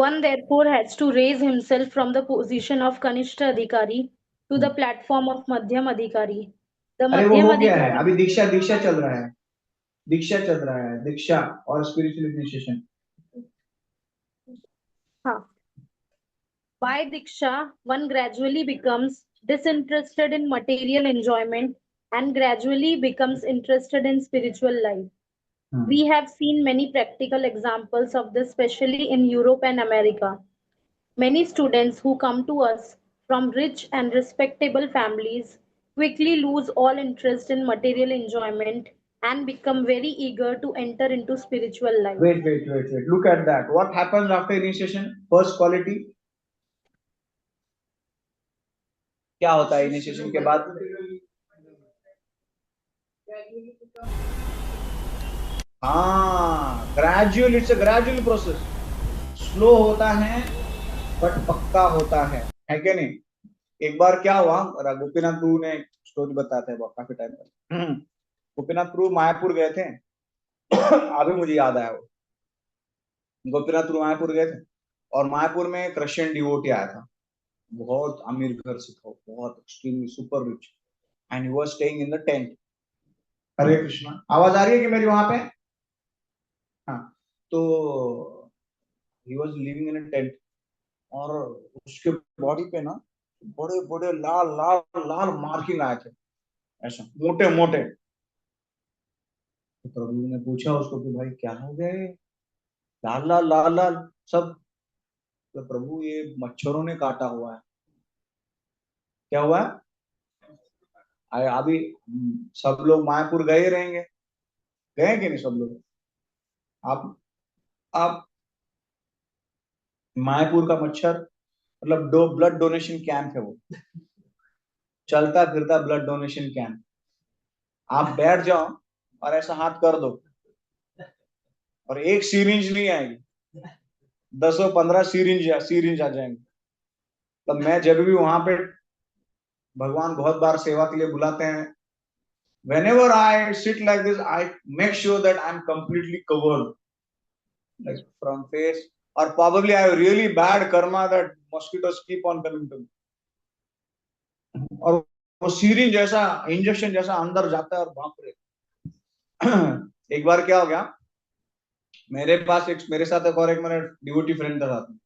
One therefore has to raise himself from the position of Kanishta Adhikari to the platform of Madhyam Adhikari. The अरे वो Madhyam हो गया है, Adhikari. अभी दीक्षा दीक्षा चल रहा है, दीक्षा चल रहा है, दीक्षा और स्पिरिचुअल इनिशिएशन। हाँ. By Diksha, one gradually becomes disinterested in material enjoyment and gradually becomes interested in spiritual life. We have seen many practical examples of this, especially in Europe and America. Many students who come to us from rich and respectable families quickly lose all interest in material enjoyment and become very eager to enter into spiritual life. Wait. Look at that. What happens after initiation? First quality. क्या होता है initiation के बाद? हाँ, gradual, it's a gradual process. Slow होता है but पक्का होता है क्या नहीं? एक बार क्या हुआ, गोपीनाथ प्रभु ने स्टोरी बताते हैं काफी टाइम पर। गोपीनाथ प्रभु मायापुर गए थे। अभी मुझे याद आया, वो गोपीनाथ प्रभु मायापुर गए थे और मायापुर में एक रशियन डिवोटी आया था, बहुत अमीर घर से था, बहुत extremely super rich, and he was staying in the tent. Hare Krishna, आवाज आ रही है कि मेरी वहां पे? हाँ, तो he was living in a tent और उसके बॉडी पे ना बड़े बड़े लाल लाल लाल मार्किंग आए थे, ऐसा मोटे मोटे। तो प्रभु ने पूछा उसको कि भाई क्या हो गए, लाल लाल लाल लाल सब? तो प्रभु ये मच्छरों ने काटा हुआ है। क्या हुआ? अभी सब लोग मायापुर गए रहेंगे, गए कि नहीं सब लोग? आप मायापुर का मच्छर मतलब ब्लड डोनेशन कैंप है, वो चलता फिरता ब्लड डोनेशन कैंप। आप बैठ जाओ और ऐसा हाथ कर दो और एक सीरिंज नहीं आएगी, 10-15 सीरिंज आ जाएंगे। तब मैं जब भी वहां पे, भगवान बहुत बार सेवा के लिए बुलाते हैं, whenever I sit like this, I make sure that I'm completely covered, like from face, or probably I have really bad karma that mosquitoes keep on coming to me. और वो सीरीन जैसा इंजेक्शन जैसा अंदर जाता है, और बाप रे। एक बार क्या हो गया, मेरे पास एक, मेरे साथ एक और एक मेरा डिवोटी फ्रेंड था साथ में,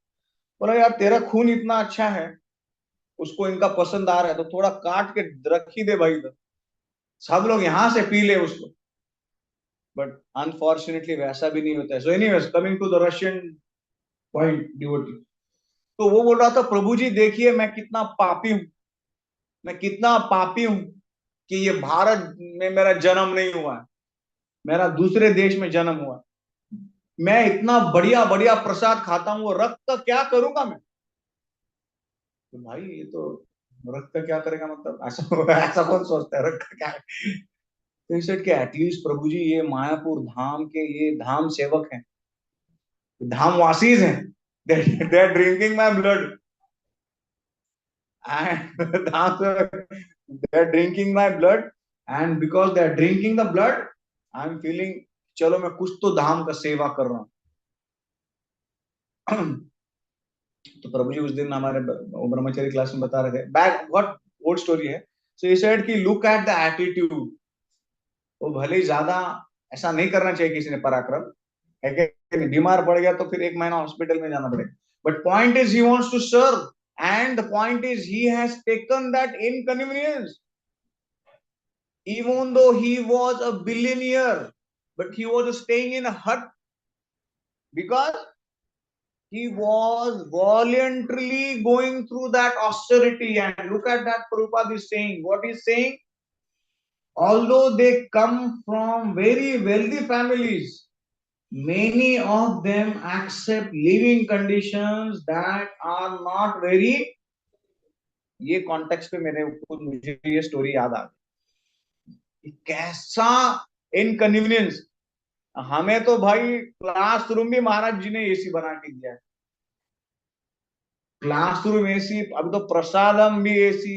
बोला यार तेरा खून इतना अच्छा है, उसको इनका पसंद आ रहा है, तो थोड़ा काट के रख ही दे भाई इधर, सब लोग यहाँ से पी ले उसको। बट अनफॉर्चुनेटली वैसा भी नहीं होता है। So anyways, coming to the Russian point, devotee, तो वो बोल रहा था प्रभु जी देखिए मैं कितना पापी हूं, मैं कितना पापी हूं कि ये भारत में मेरा जन्म नहीं हुआ है, मेरा दूसरे देश में जन्म हुआ, मैं इतना बढ़िया बढ़िया प्रसाद खाता हूं, वो रक्त का क्या करूंगा मैं। तो भाई ये तो रक्त का क्या करेगा, मतलब ऐसा कौन सोचता है, रक्त का क्या। तो इस कि एटलीस्ट प्रभु जी ये मायापुर धाम के ये धाम सेवक हैं, धाम वासीज हैं, they are drinking my blood, and धाम सेवक, they are drinking my blood, and because they are drinking the blood, I am feeling चलो मैं कुछ तो धाम का सेवा कर रहा हूं। तो प्रभु जी उस दिन हमारे ब्रह्मचर्य क्लास में बता रहे थे, बैक व्हाट ओल्ड स्टोरी है। सो ही सेड कि लुक एट द एटीट्यूड, वो भले ही ज्यादा ऐसा नहीं करना चाहिए किसी ने पराक्रम है कि बीमार पड़ गया तो फिर 1 महीना हॉस्पिटल में जाना पड़ेगा, but point is he wants to serve, and the point is he has taken that inconvenience, even though he was a billionaire, but he was staying in a hut because he was voluntarily going through that austerity. And look at that, Prabhupada is saying, what he's saying, although they come from very wealthy families, many of them accept living conditions that are not very, ये context पे मुझे ये story याद आ गई, कैसा inconvenience. हमें तो भाई क्लासरूम भी महाराज जी ने एसी बना के दिया है, क्लासरूम एसी, अभी तो प्रसादम भी एसी,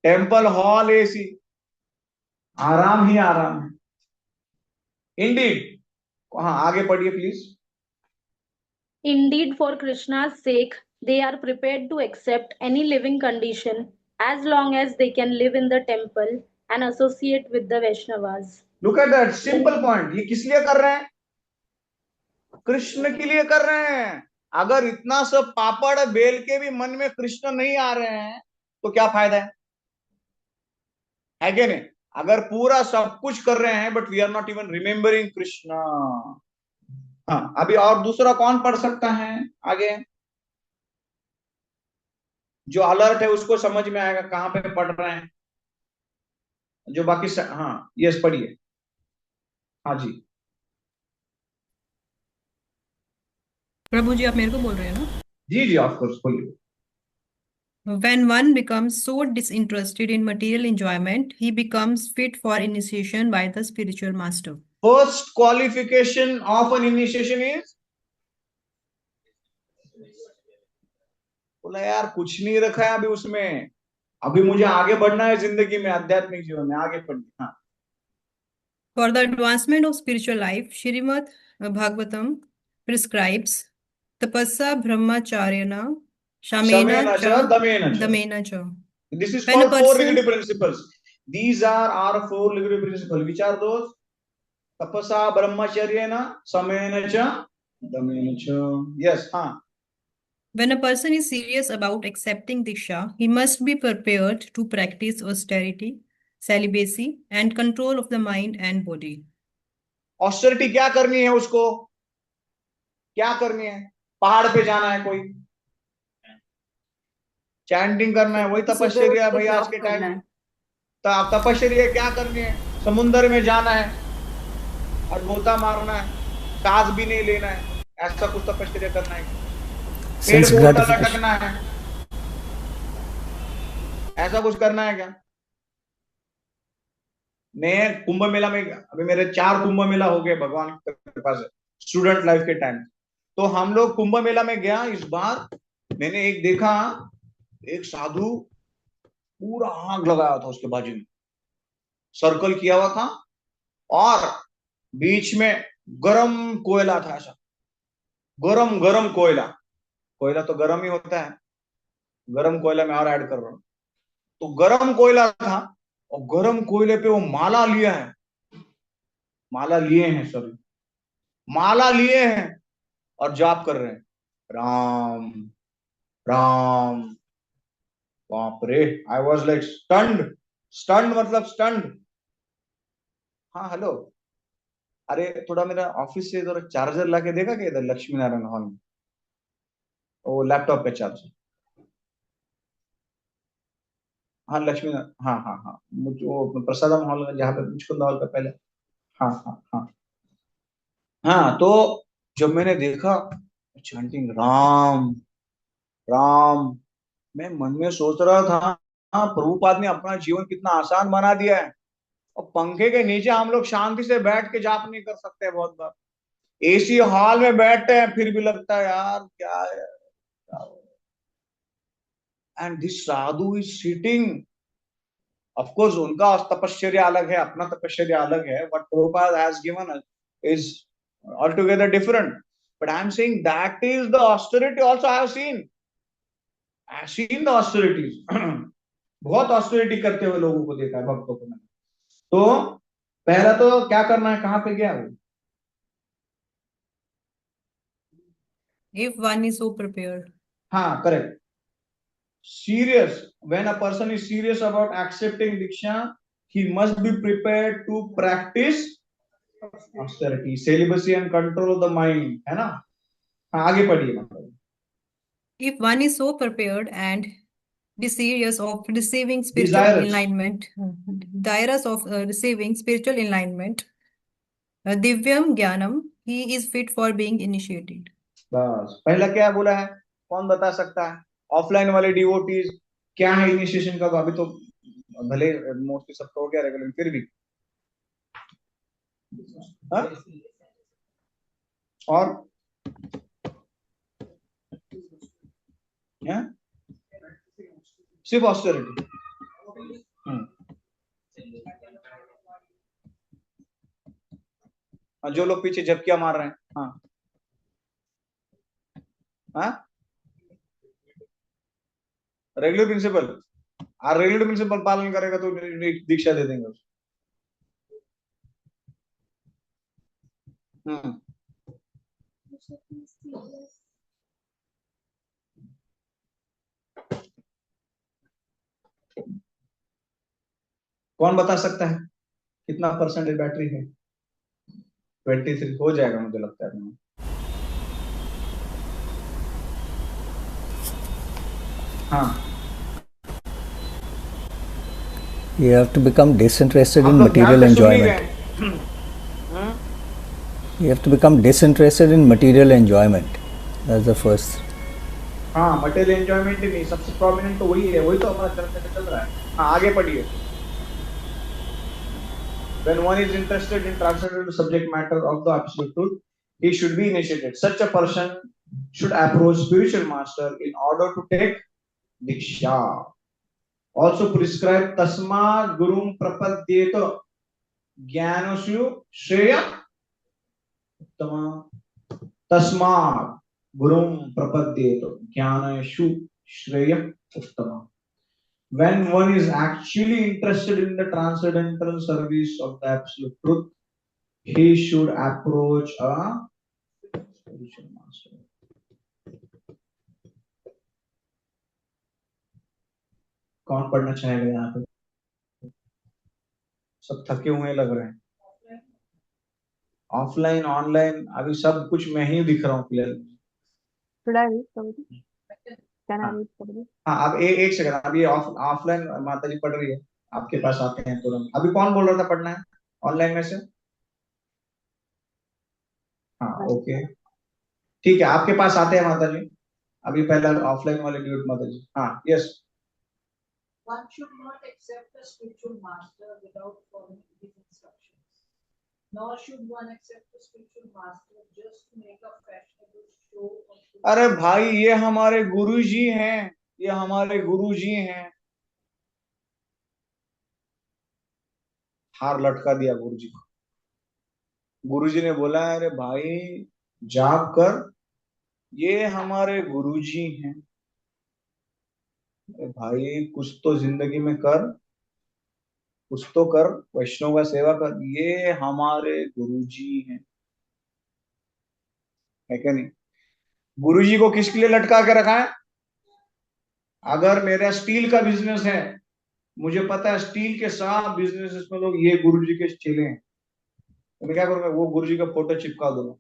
टेम्पल हॉल एसी, आराम ही आराम है। इंडीड, हाँ आगे पढ़िए please. Indeed, for Krishna's sake, they are prepared to accept any living condition as long as they can live in the temple and associate with the Vaishnavas. Look at that simple point. ये किस लिए कर रहे हैं? कृष्ण के लिए कर रहे हैं। अगर इतना सब पापड़ बेल के भी मन में कृष्ण नहीं आ रहे हैं तो क्या फायदा है कि नहीं? अगर पूरा सब कुछ कर रहे हैं but we are not even remembering Krishna. हाँ, अभी और दूसरा कौन पढ़ सकता है आगे? जो अलर्ट है उसको समझ में आएगा कहां पे पढ़ रहे हैं। जो बाकी हाँ यस पढ़िए। हाँ जी प्रभु जी, आप मेरे को बोल रहे हैं ना? जी जी ऑफ कोर्स बोलिए। When one becomes so disinterested in material enjoyment, he becomes fit for initiation by the spiritual master. First qualification of an initiation is, बोला यार कुछ नहीं रखा है अभी उसमें, अभी मुझे आगे बढ़ना है जिंदगी में, आध्यात्मिक जीवन में आगे बढ़ना। हाँ। For the advancement of spiritual life, Shrimad Bhagavatam prescribes tapasya brahmacharyana shamena cha damena cha. This is called four negative principles. These are our four negative principles. Which are those? Tapasya brahmacharyana samena cha damena cha. Yes, हाँ. When a person is serious about accepting Diksha, he must be prepared to practice austerity, celibacy, and control of the mind and body. Austerity क्या करनी है उसको? क्या करनी है? पहाड़ पे जाना है कोई, चैंटिंग करना है, वही तपस्या है भाई आज के टाइम में। तपस्या क्या करनी है? समुद्र में जाना है और गोता मारना है, सांस भी नहीं लेना है, ऐसा कुछ तपस्या करना है। पेड़ को लटकना है, ऐसा कुछ करना है क्या? मैं कुंभ मेला में, अभी मेरे 4 कुंभ मेला हो गए भगवान की कृपा से स्टूडेंट लाइफ के टाइम। तो हम लोग कुंभ मेला में गया, इस बार मैंने एक देखा एक साधु पूरा आग लगाया था उसके बाजू में, सर्कल किया हुआ था, और बीच में गरम कोयला था, ऐसा गरम गरम कोयला। कोयला तो गरम ही होता है, गरम कोयला में और ऐड कर रहा हूं। तो गरम कोयला था, और गरम कोयले पे वो माला लिया है, माला लिए हैं, सॉरी, माला लिए हैं, और जाप कर रहे हैं, राम राम। बाप रे, I was like stunned. Stunned मतलब स्टंड। हाँ हेलो, अरे थोड़ा मेरा ऑफिस से इधर चार्जर लाके देगा क्या, इधर लक्ष्मी नारायण हॉल में, वो लैपटॉप पे चार्जर। हाँ लक्ष्मी, हाँ हाँ हाँ, मुझे वो प्रसादम हॉल में, जहाँ पे मुझको हॉल पे पहले। हाँ हाँ हाँ हाँ। तो जब मैंने देखा चैंटिंग राम राम, मैं मन में सोच रहा था, हाँ प्रभुपाद ने अपना जीवन कितना आसान बना दिया है, और पंखे के नीचे हम लोग शांति से बैठ के जाप नहीं कर सकते। बहुत बार एसी हॉल में बैठते हैं, फिर भी लगता है यार क्या है। And this Sadhu is sitting, of course उनका तपश्चर्या अलग है, अपना तपश्चर्या अलग है, but Prabhupada has given us is altogether different. But I'm saying that is the austerity also I have seen. I have seen the austerities. बहुत austerity करते हुए लोगों को देखा है, भक्तों को मैंने। तो पहला तो क्या करना है, कहाँ पे गया वो? If one is so prepared. हाँ correct. Serious, when a person is serious about accepting diksha, he must be prepared to practice austerity, celibacy and control of the mind, है ना? हाँ आगे पढ़िए मतलब। If one is so prepared and desirous of receiving spiritual Desirous. enlightenment, desirous of receiving spiritual enlightenment, Divyam Jnanam, he is fit for being initiated. बस पहला क्या बोला है, कौन बता सकता है? ऑफलाइन वाले डिवोटीज क्या है इनिशिएशन का? अभी तो भले मोस्टली सबका हो गया रेगुलर, फिर भी हाँ? और सिर्फ ऑस्टेरिटी। जो लोग पीछे झपकियां मार रहे हैं, हाँ हाँ, रेगुलर प्रिंसिपल, और रेगुलर प्रिंसिपल पालन करेगा तो दीक्षा दे देंगे उसको। कौन बता सकता है कितना परसेंटेज बैटरी है? 23 हो जाएगा मुझे लगता है। हाँ, you have to become disinterested in material enjoyment. You have to become disinterested in material enjoyment. That's the first. हाँ मटेरियल एंजॉयमेंट ही नहीं, सबसे प्रोमिनेंट तो वही है, वही तो हमारा चर्चा चल रहा है। हाँ आगे पढ़िए। When one is interested in transcendental subject matter of the absolute truth, he should be initiated. Such a person should approach spiritual master in order to take diksha. Also prescribe tasma gurum prapadyeto jnanasyu shreya uttama. Tasma gurum prapadyeto jnanasyu shreya uttama. When one is actually interested in the transcendental service of the absolute truth, he should approach a spiritual master. कौन पढ़ना चाहेगा यहाँ पे? सब थके हुए लग रहे हैं। ऑफलाइन ऑनलाइन अभी सब कुछ मैं ही दिख रहा हूँ क्लियर। हाँ अब एक सेकंड, अभी ऑफलाइन माता जी पढ़ रही है, आपके पास आते हैं तुरंत। अभी कौन बोल रहा था पढ़ना है ऑनलाइन में से? हाँ ओके ठीक है, आपके पास आते हैं माता जी। अभी पहला ऑफलाइन वाले ड्यूट माता जी। हाँ yes. One should not accept a spiritual master without following his instructions. Nor should one accept a spiritual master just to make a fashionable show of. अरे भाई ये हमारे गुरु जी हैं, ये हमारे गुरुजी हैं। हार लटका दिया गुरुजी को। गुरुजी ने बोला, अरे भाई जाग कर, ये हमारे गुरुजी हैं। अरे भाई कुछ तो जिंदगी में कर, कुछ तो कर, वैष्णव का सेवा कर, ये हमारे गुरुजी हैं, है क्या नहीं? गुरुजी को किसके लिए लटका के रखा है? अगर मेरा स्टील का बिजनेस है, मुझे पता है स्टील के सब बिजनेस में लोग ये गुरुजी के चेले हैं, तो मैं क्या करूंगा, वो गुरुजी का फोटो चिपका दूंगा,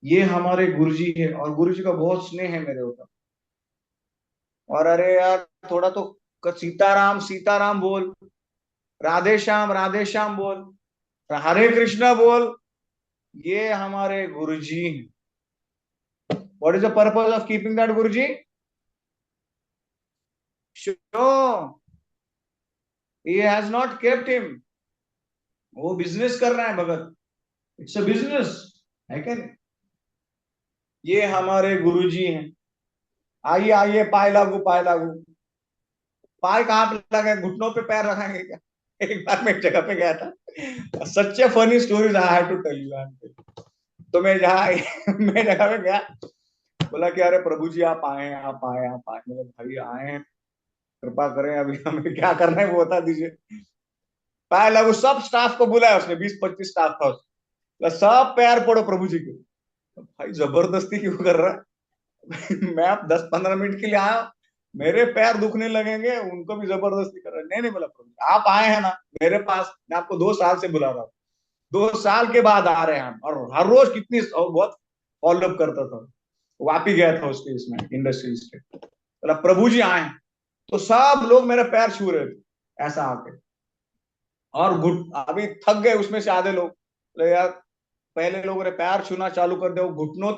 ये हमारे गुरुजी है, और गुरुजी का बहुत स्नेह है मेरे ऊपर। और अरे यार थोड़ा तो सीताराम सीताराम बोल, राधे श्याम बोल, हरे कृष्णा बोल, ये हमारे गुरुजी हैं। What is the purpose of keeping that Guruji? Show he has not kept him, वो बिजनेस कर रहा है भगत, इट्स अ बिजनेस, है क्या नहीं? ये हमारे गुरुजी हैं। आइए आइए, पाए लागू पाए लागू। पाए कहाँ पे लगे? घुटनों पे पैर रखेंगे क्या? एक बार मैं एक जगह पे गया था, सच्चे funny stories I have to tell you. तो मैं मैं जगह पे गया, बोला कि अरे प्रभु जी आप आए आप आए आप आए। मेरे भाई आए हैं, कृपा करें, अभी हमें क्या करना है वो बता दीजिए। पाए लागू सब स्टाफ को बुलाया उसने, 20-25 स्टाफ था उसने, सब पैर पड़ो प्रभु जी के। भाई जबरदस्ती क्यों कर रहा है? मैं अब 10-15 मिनट के लिए आया, मेरे पैर दुखने लगेंगे, उनको भी जबरदस्ती कर रहा है। नहीं नहीं, बोला प्रभु आप आए हैं ना मेरे पास, मैं आपको 2 साल से बुला रहा हूँ, 2 साल के बाद आ रहे हैं हम, और हर रोज कितनी बहुत फॉलोअप करता था। वो आप ही गया था उसके इसमें इंडस्ट्री से, बोला प्रभु जी आए। तो सब लोग मेरे पैर छू रहे थे ऐसा आके, और घुट अभी थक गए उसमें से आधे लोग, बोले यार पहले लोगों ने पैर छूना चालू कर दिया, वो घुटनों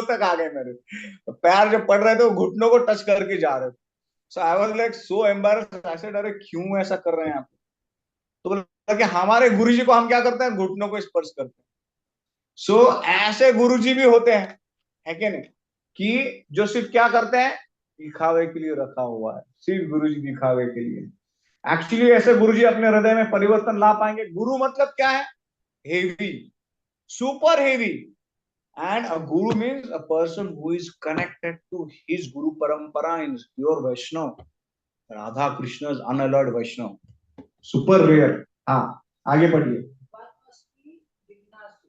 तक आ गए मेरे, तो पैर जो पड़ रहे थे वो घुटनों को टच करके जा रहे थे। So I was like so embarrassed, I said अरे क्यों ऐसा कर रहे हैं आप? तो बोला कि हमारे गुरुजी को हम क्या करते हैं, घुटनों को स्पर्श करते हैं। सो ऐसे गुरुजी भी होते हैं, है कि नहीं, कि जो सिर्फ क्या करते हैं, दिखावे के लिए रखा हुआ है, सिर्फ गुरुजी दिखावे के लिए। एक्चुअली ऐसे गुरुजी अपने हृदय में परिवर्तन ला पाएंगे। गुरु मतलब क्या है? Heavy, super heavy. And a guru means a person who is connected to his Guru Parampara in pure Vaishnav. Radha Krishna's unalloyed Vaishnav. Super rare. हाँ आगे पढ़िए। One must be जिज्ञासु।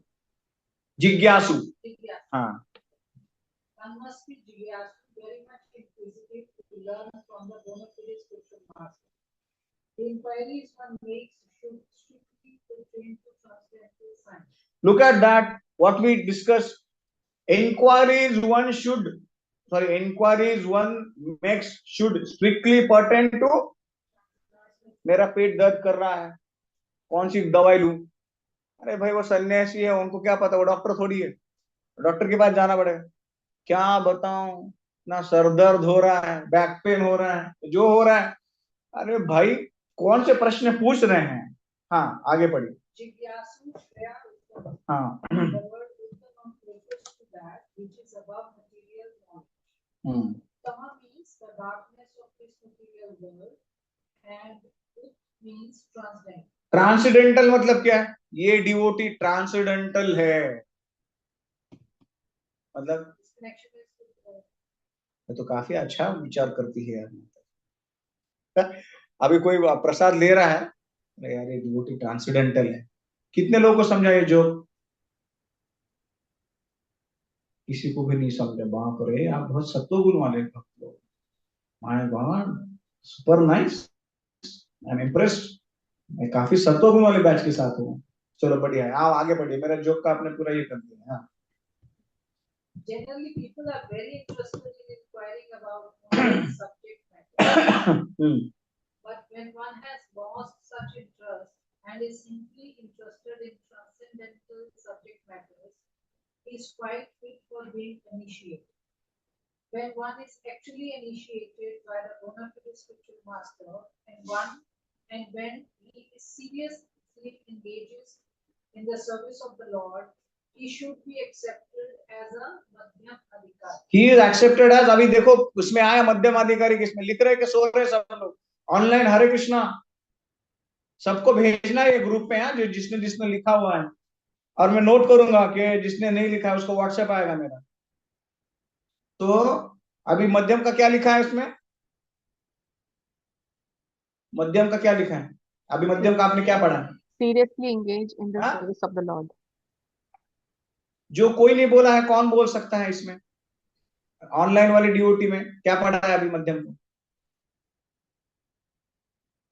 Jigyasu. हाँ One must be Jigyasu, very much inquisitive to learn from the bona fide spiritual master. The inquiries one makes should strictly pertain to transcendental science. look at that, what we discussed. Inquiries one makes should strictly pertain to, मेरा पेट दर्द कर रहा है, कौन सी दवाई लूं? अरे भाई वो सन्यासी है, उनको क्या पता, वो डॉक्टर थोड़ी है, डॉक्टर के पास जाना पड़ेगा। क्या बताऊं, ना सर दर्द हो रहा है, बैक पेन हो रहा है, जो हो रहा है। अरे भाई कौन से प्रश्न पूछ रहे हैं? हाँ आगे पढ़िए। Jigyasu Shreya Uttama. हाँ The word Uttama refers to that which is above material knowledge. Uttama means the darkness of this material world, and Ut means transcendental. Transcendental मतलब क्या है? ये डिवोटी ट्रांसेंडेंटल है, मतलब This connection is with ये तो काफी अच्छा विचार करती है यार। अभी कोई प्रसाद ले रहा है, अरे यार ये डिवोटी ट्रांसेंडेंटल है, कितने लोगों को समझा ये जो? किसी को भी नहीं समझा। बाप रे, आप बहुत सत्वगुण वाले भक्त लोग, my God, super nice, I am impressed. मैं काफी सत्वगुण वाले बैच के साथ हूँ। चलो बढ़िया है, आप आगे बढ़िए, मेरा जोक का आपने पूरा ये कर दिया। हाँ Generally, people are very interested in inquiring about one subject matter. But when one has lost such interest and is simply interested in transcendental subject matters, he is quite fit for being initiated. When one is actually initiated by the bona fide spiritual master, and when he is seriously engages in the service of the Lord, he should be accepted as a madhyam adhikari. He is accepted as, अभी देखो उसमें आया मध्यम अधिकारी, किसमें लिख रहे कि सो रहे सब लोग ऑनलाइन। हरे कृष्णा, सबको भेजना है ये ग्रुप में, जो जिसने जिसने लिखा हुआ है, और मैं नोट करूंगा कि जिसने नहीं लिखा है उसको व्हाट्सएप आएगा मेरा। तो अभी मध्यम का क्या लिखा है इसमें, मध्यम का क्या लिखा है अभी, मध्यम का आपने क्या पढ़ा है? Seriously engage in the हाँ? service of the Lord. जो कोई नहीं बोला है, कौन बोल सकता है इसमें? ऑनलाइन वाली डीओटी में क्या पढ़ा है अभी मध्यम को?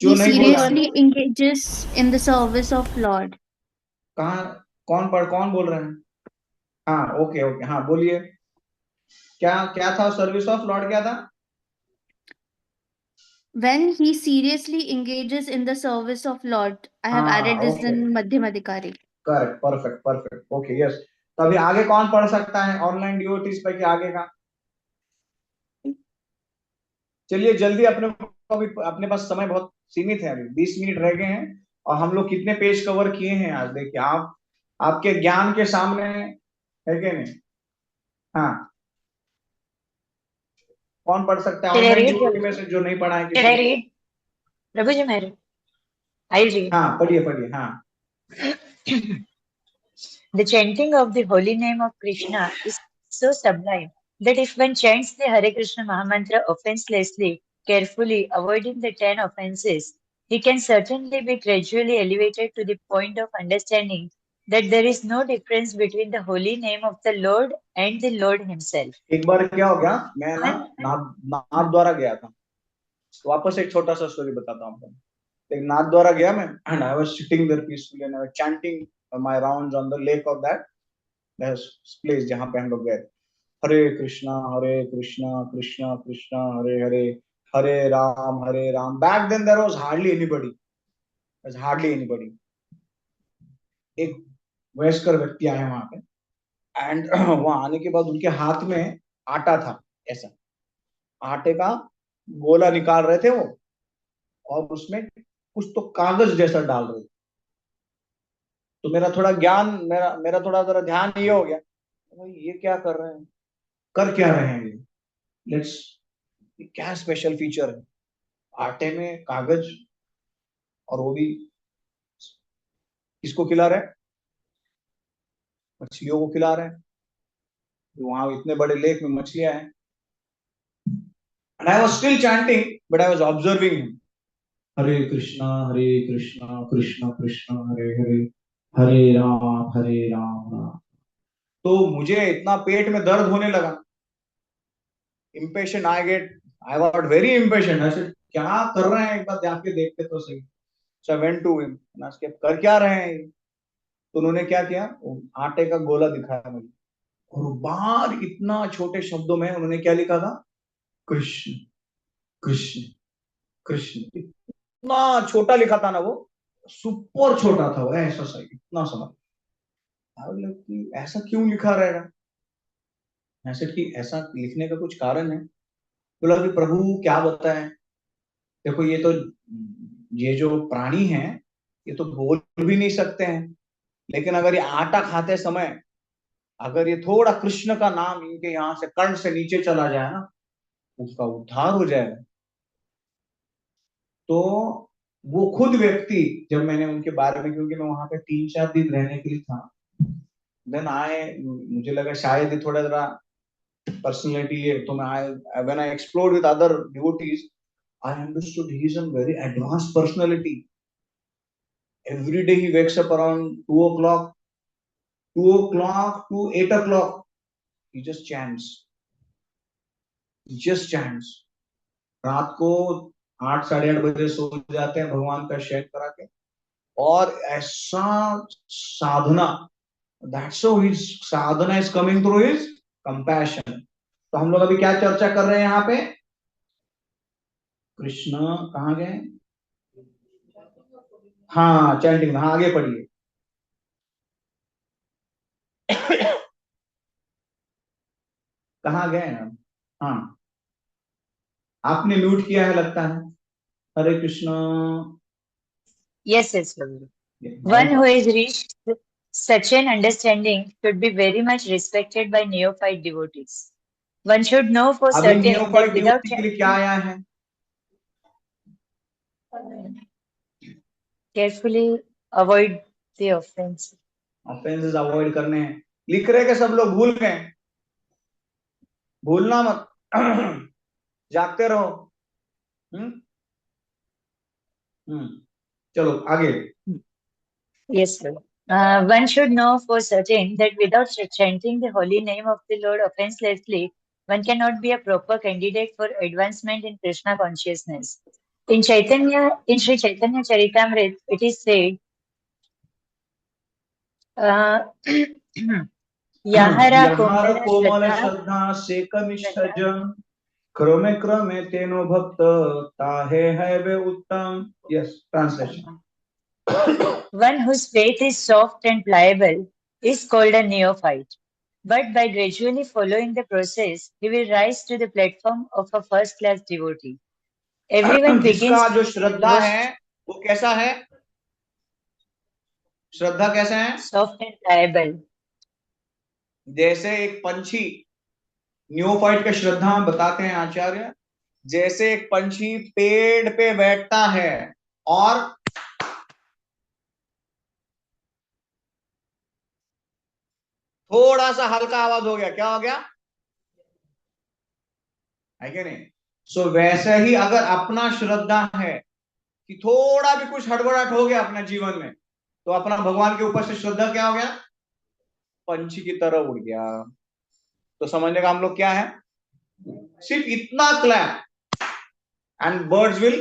जो He नहीं बोला है, seriously engages in the service of Lord. कहाँ, कौन बोल रहे हैं? हाँ, ओके ओके, हाँ बोलिए, क्या क्या था सर्विस ऑफ लॉर्ड, क्या था? When he seriously engages in the service of Lord, I have हाँ, added this okay, in Madhyam Adhikari. Correct, perfect perfect, okay, yes. तो अभी आगे कौन पढ़ सकता है ऑनलाइन डीओटीज पे, आगे का? चलिए जल्दी, अपने पास समय बहुत सीमित है, अभी 20 मिनट रह गए हैं, और हम लोग कितने पेज कवर किए हैं आज, देखिए आप, आपके ज्ञान के सामने है कि नहीं? हाँ, कौन पढ़ सकता है ऑनलाइन डीओटी में से, जो नहीं पढ़ा है किसी ने? प्रभु जी मेरे, I'll read. हाँ, पढ़िए पढ़िए, हाँ। The chanting of the holy name of Krishna is so sublime that if one chants the Hare Krishna Mahamantra offenselessly, carefully, avoiding the 10 offenses, he can certainly be gradually elevated to the point of understanding that there is no difference between the holy name of the Lord and the Lord himself. एक बार क्या हो गया, मैं नाथ द्वारा गया था, वापस एक छोटा सा स्टोरी बताता हूँ आपको। एक नाथ द्वारा गया मैं, and I was sitting there peacefully and I was chanting my rounds on the lake of that place जहाँ पे हम लोग गए। हरे कृष्णा कृष्णा कृष्णा हरे हरे, हरे Ram. Back then there was hardly anybody. एक वयस्कर व्यक्ति आए वहां पे, एंड वहां आने के बाद उनके हाथ में आटा था, ऐसा आटे का गोला निकाल रहे थे वो, और उसमें कुछ तो कागज जैसा डाल रहे थे। तो मेरा थोड़ा जरा ध्यान ये हो गया, भाई ये क्या कर रहे हैं, कर क्या रहे हैं ये, क्या स्पेशल फीचर है आटे में कागज, और वो भी किसको खिला रहे हैं? मछलियों को खिला रहे हैं। वहां इतने बड़े लेक में मछलियां हैं, and I was still chanting but I was observing him. हरे कृष्णा कृष्णा कृष्णा हरे हरे, हरे राम राम। तो मुझे इतना पेट में दर्द होने लगा, impatient, I got very impatient. I said क्या कर रहे हैं, एक बार जाके देखते तो सही। So I went to him and asked, कर क्या रहे हैं? तो उन्होंने क्या किया, आटे का गोला दिखाया मुझे, और बाहर इतना छोटे शब्दों में उन्होंने क्या लिखा था, कृष्ण कृष्ण कृष्ण। इतना छोटा लिखा था ना वो, सुपर छोटा था वो, ऐसा सही, इतना समझ। ऐसा क्यों लिखा रहेगा? ऐसे कि ऐसा लिखने का कुछ कारण है? बोला कि प्रभु क्या बताएं, देखो ये जो प्राणी हैं ये तो बोल भी नहीं सकते हैं, लेकिन अगर ये आटा खाते समय अगर ये थोड़ा कृष्ण का नाम इनके यहाँ से कर्ण से नीचे चला जाए ना, उसका उद्धार हो जाएगा। तो वो खुद व्यक्ति, जब मैंने उनके बारे में, क्योंकि मैं वहां पे 3-4 दिन रहने के लिए था, देन मुझे लगा शायद ये थोड़ा जरा पर्सनैलिटी है, तो मैं when I explored with other devotees, I understood he is a very advanced personality. Every day he wakes up around 2 o'clock to 8 o'clock. He just chants. रात को 8-8:30 बजे सो जाते हैं भगवान का शयन करा के, और ऐसा साधना, that's how his sadhana is coming through his compassion. तो हम लोग अभी क्या चर्चा कर रहे हैं यहाँ पे? कृष्ण कहाँ गए? हाँ, चैंटिंग। हाँ, आगे पढ़िए। कहाँ गए हम? हाँ, आपने म्यूट किया है लगता है। हरे Krishna. Yes, Prabhu. One who is reached Such an understanding should be very much respected by neophyte devotees. One should know for अभी certain neophyte that without devotee के लिए क्या आया है? carefully avoid the offense. Offenses avoid करने हैं. लिख रहे के सब लोग भूल गए? भूलना मत. जागते रहो. चलो आगे. Yes, sir. One should know for certain that without chanting the holy name of the Lord offenselessly, one cannot be a proper candidate for advancement in Krishna consciousness. In Sri Chaitanya Charitamrita, it is said, Yahara कोमल श्रद्धा से कनिष्ठ जन क्रमे क्रमे तेनो भक्त ताहे है वे उत्तम. Yes, translation. One whose faith is soft and pliable is called a neophyte. But by gradually following the process, he will rise to the platform of a first-class devotee. Everyone begins. जिसका जो श्रद्धा है वो कैसा है? श्रद्धा कैसा है? Soft and pliable. जैसे एक पंछी, न्यूफाइट का श्रद्धा बताते हैं आचार्य, जैसे एक पंछी पेड़ पे बैठता है और थोड़ा सा हल्का आवाज हो गया, क्या हो गया? है कि नहीं? सो वैसे ही अगर अपना श्रद्धा है कि थोड़ा भी कुछ हड़बड़ाहट हो गया अपने जीवन में, तो अपना भगवान के ऊपर से श्रद्धा क्या हो गया? पंछी की तरह उड़ गया. तो समझने का हम लोग क्या है? सिर्फ इतना clap and birds will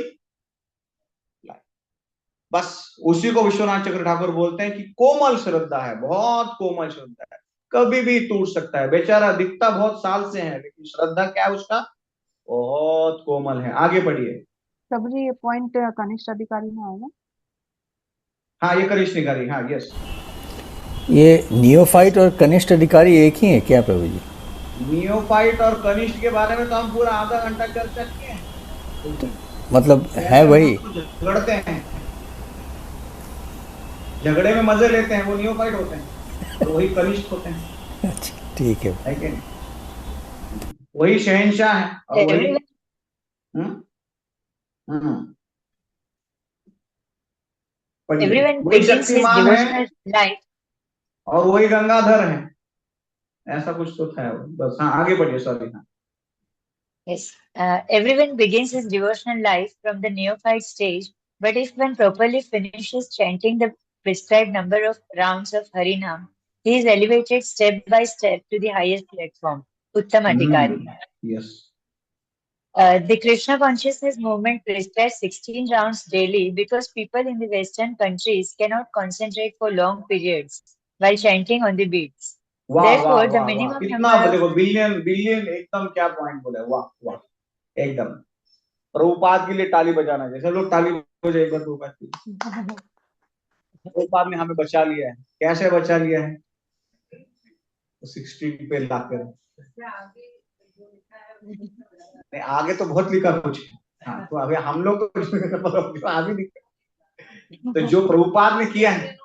fly. बस उसी को विश्वनाथ चक्र ठाकुर बोलते हैं कि कोमल श्रद्धा है, बहुत कोमल श्रद्धा है, कभी भी टूट सकता है. बेचारा दिखता बहुत साल से है, लेकिन श्रद्धा क्या है उसका? बहुत कोमल है. आगे बढ़िए. प्रभु जी ये पॉइंट कनिष्ठ अधिकारी में आएगा? हाँ ये कनिष्ठ अधिकारी. हाँ यस. ये नियोफाइट और कनिष्ठ अधिकारी एक ही है क्या प्रभु जी? नियोफाइट और कनिष्ठ के बारे में तो हम पूरा आधा घंटा चर्चा किए हैं. मतलब है वही? झगड़ते हैं, झगड़े में मजे लेते हैं, वो नियोफाइट होते हैं, तो वही कनिष्ठ होते हैं. अच्छा ठीक है. वही शहंशाह है और वही वही शक्तिमान है और वही गंगाधर है. ऐसा कुछ तो था बस. हाँ आगे बढ़िए. सॉरी. हाँ. Yes, everyone begins his devotional life from the neophyte stage, but if one properly finishes chanting the prescribed number of rounds of Harinam, he is elevated step by step to the highest platform, Uttam Adhikari. Yes. The Krishna consciousness movement prescribes 16 rounds daily because people in the Western countries cannot concentrate for long periods while chanting on the beats. Therefore, the minimum number. देखो billion एकदम क्या point बोला. वाह वाह एकदम. प्रभुपाद के लिए ताली बजाना. जैसे लोग ताली बजाए एक बार प्रभुपाद के लिए. प्रभुपाद ने हमें बचा लिया है. कैसे बचा लिया है? 16 पे लाकर. नहीं आगे तो बहुत लिखा कुछ. हाँ तो अभी हम लोग तो आगे लिखा. तो जो प्रभुपाद ने किया है.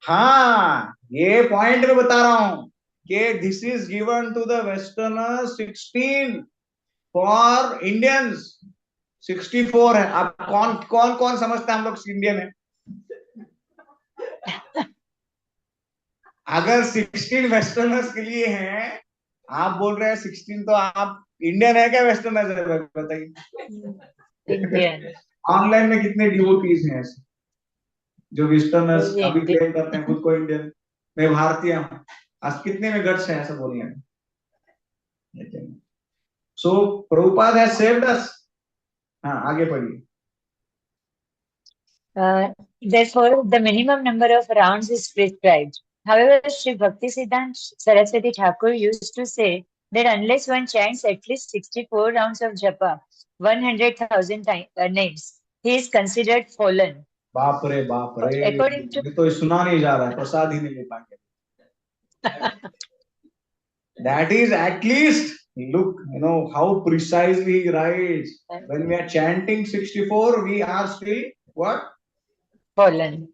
हाँ ये पॉइंट में बता रहा हूं कि this is given to the westerners 16, for Indians 64 है. अब कौन कौन समझता है हम लोग इंडियन है? अगर 16 वेस्टर्नर्स के लिए हैं, आप बोल रहे हैं 16, तो आप इंडियन है क्या वेस्टर्नर्स है? बताइए. ऑनलाइन में कितने डिवोटीज हैं ऐसे जो वेस्टर्नर्स अभी क्लेम करते हैं खुद को इंडियन, मैं भारतीय हूँ. आज कितने में गट्स हैं ऐसा बोलिए. सो प्रभुपाद हैज सेव्ड अस. हाँ आगे पढ़िए. Therefore, the minimum number of rounds is prescribed. However, Sri Bhaktisiddhanta Saraswati Thakur used to say that unless one chants at least 64 rounds of japa, 100,000 names, he is considered fallen. बाप रे According to. तो सुना नहीं जा रहा है, प्रसाद ही नहीं ले पाएंगे. That is at least, look, how precisely he writes. When we are chanting 64, we are still what? Fallen.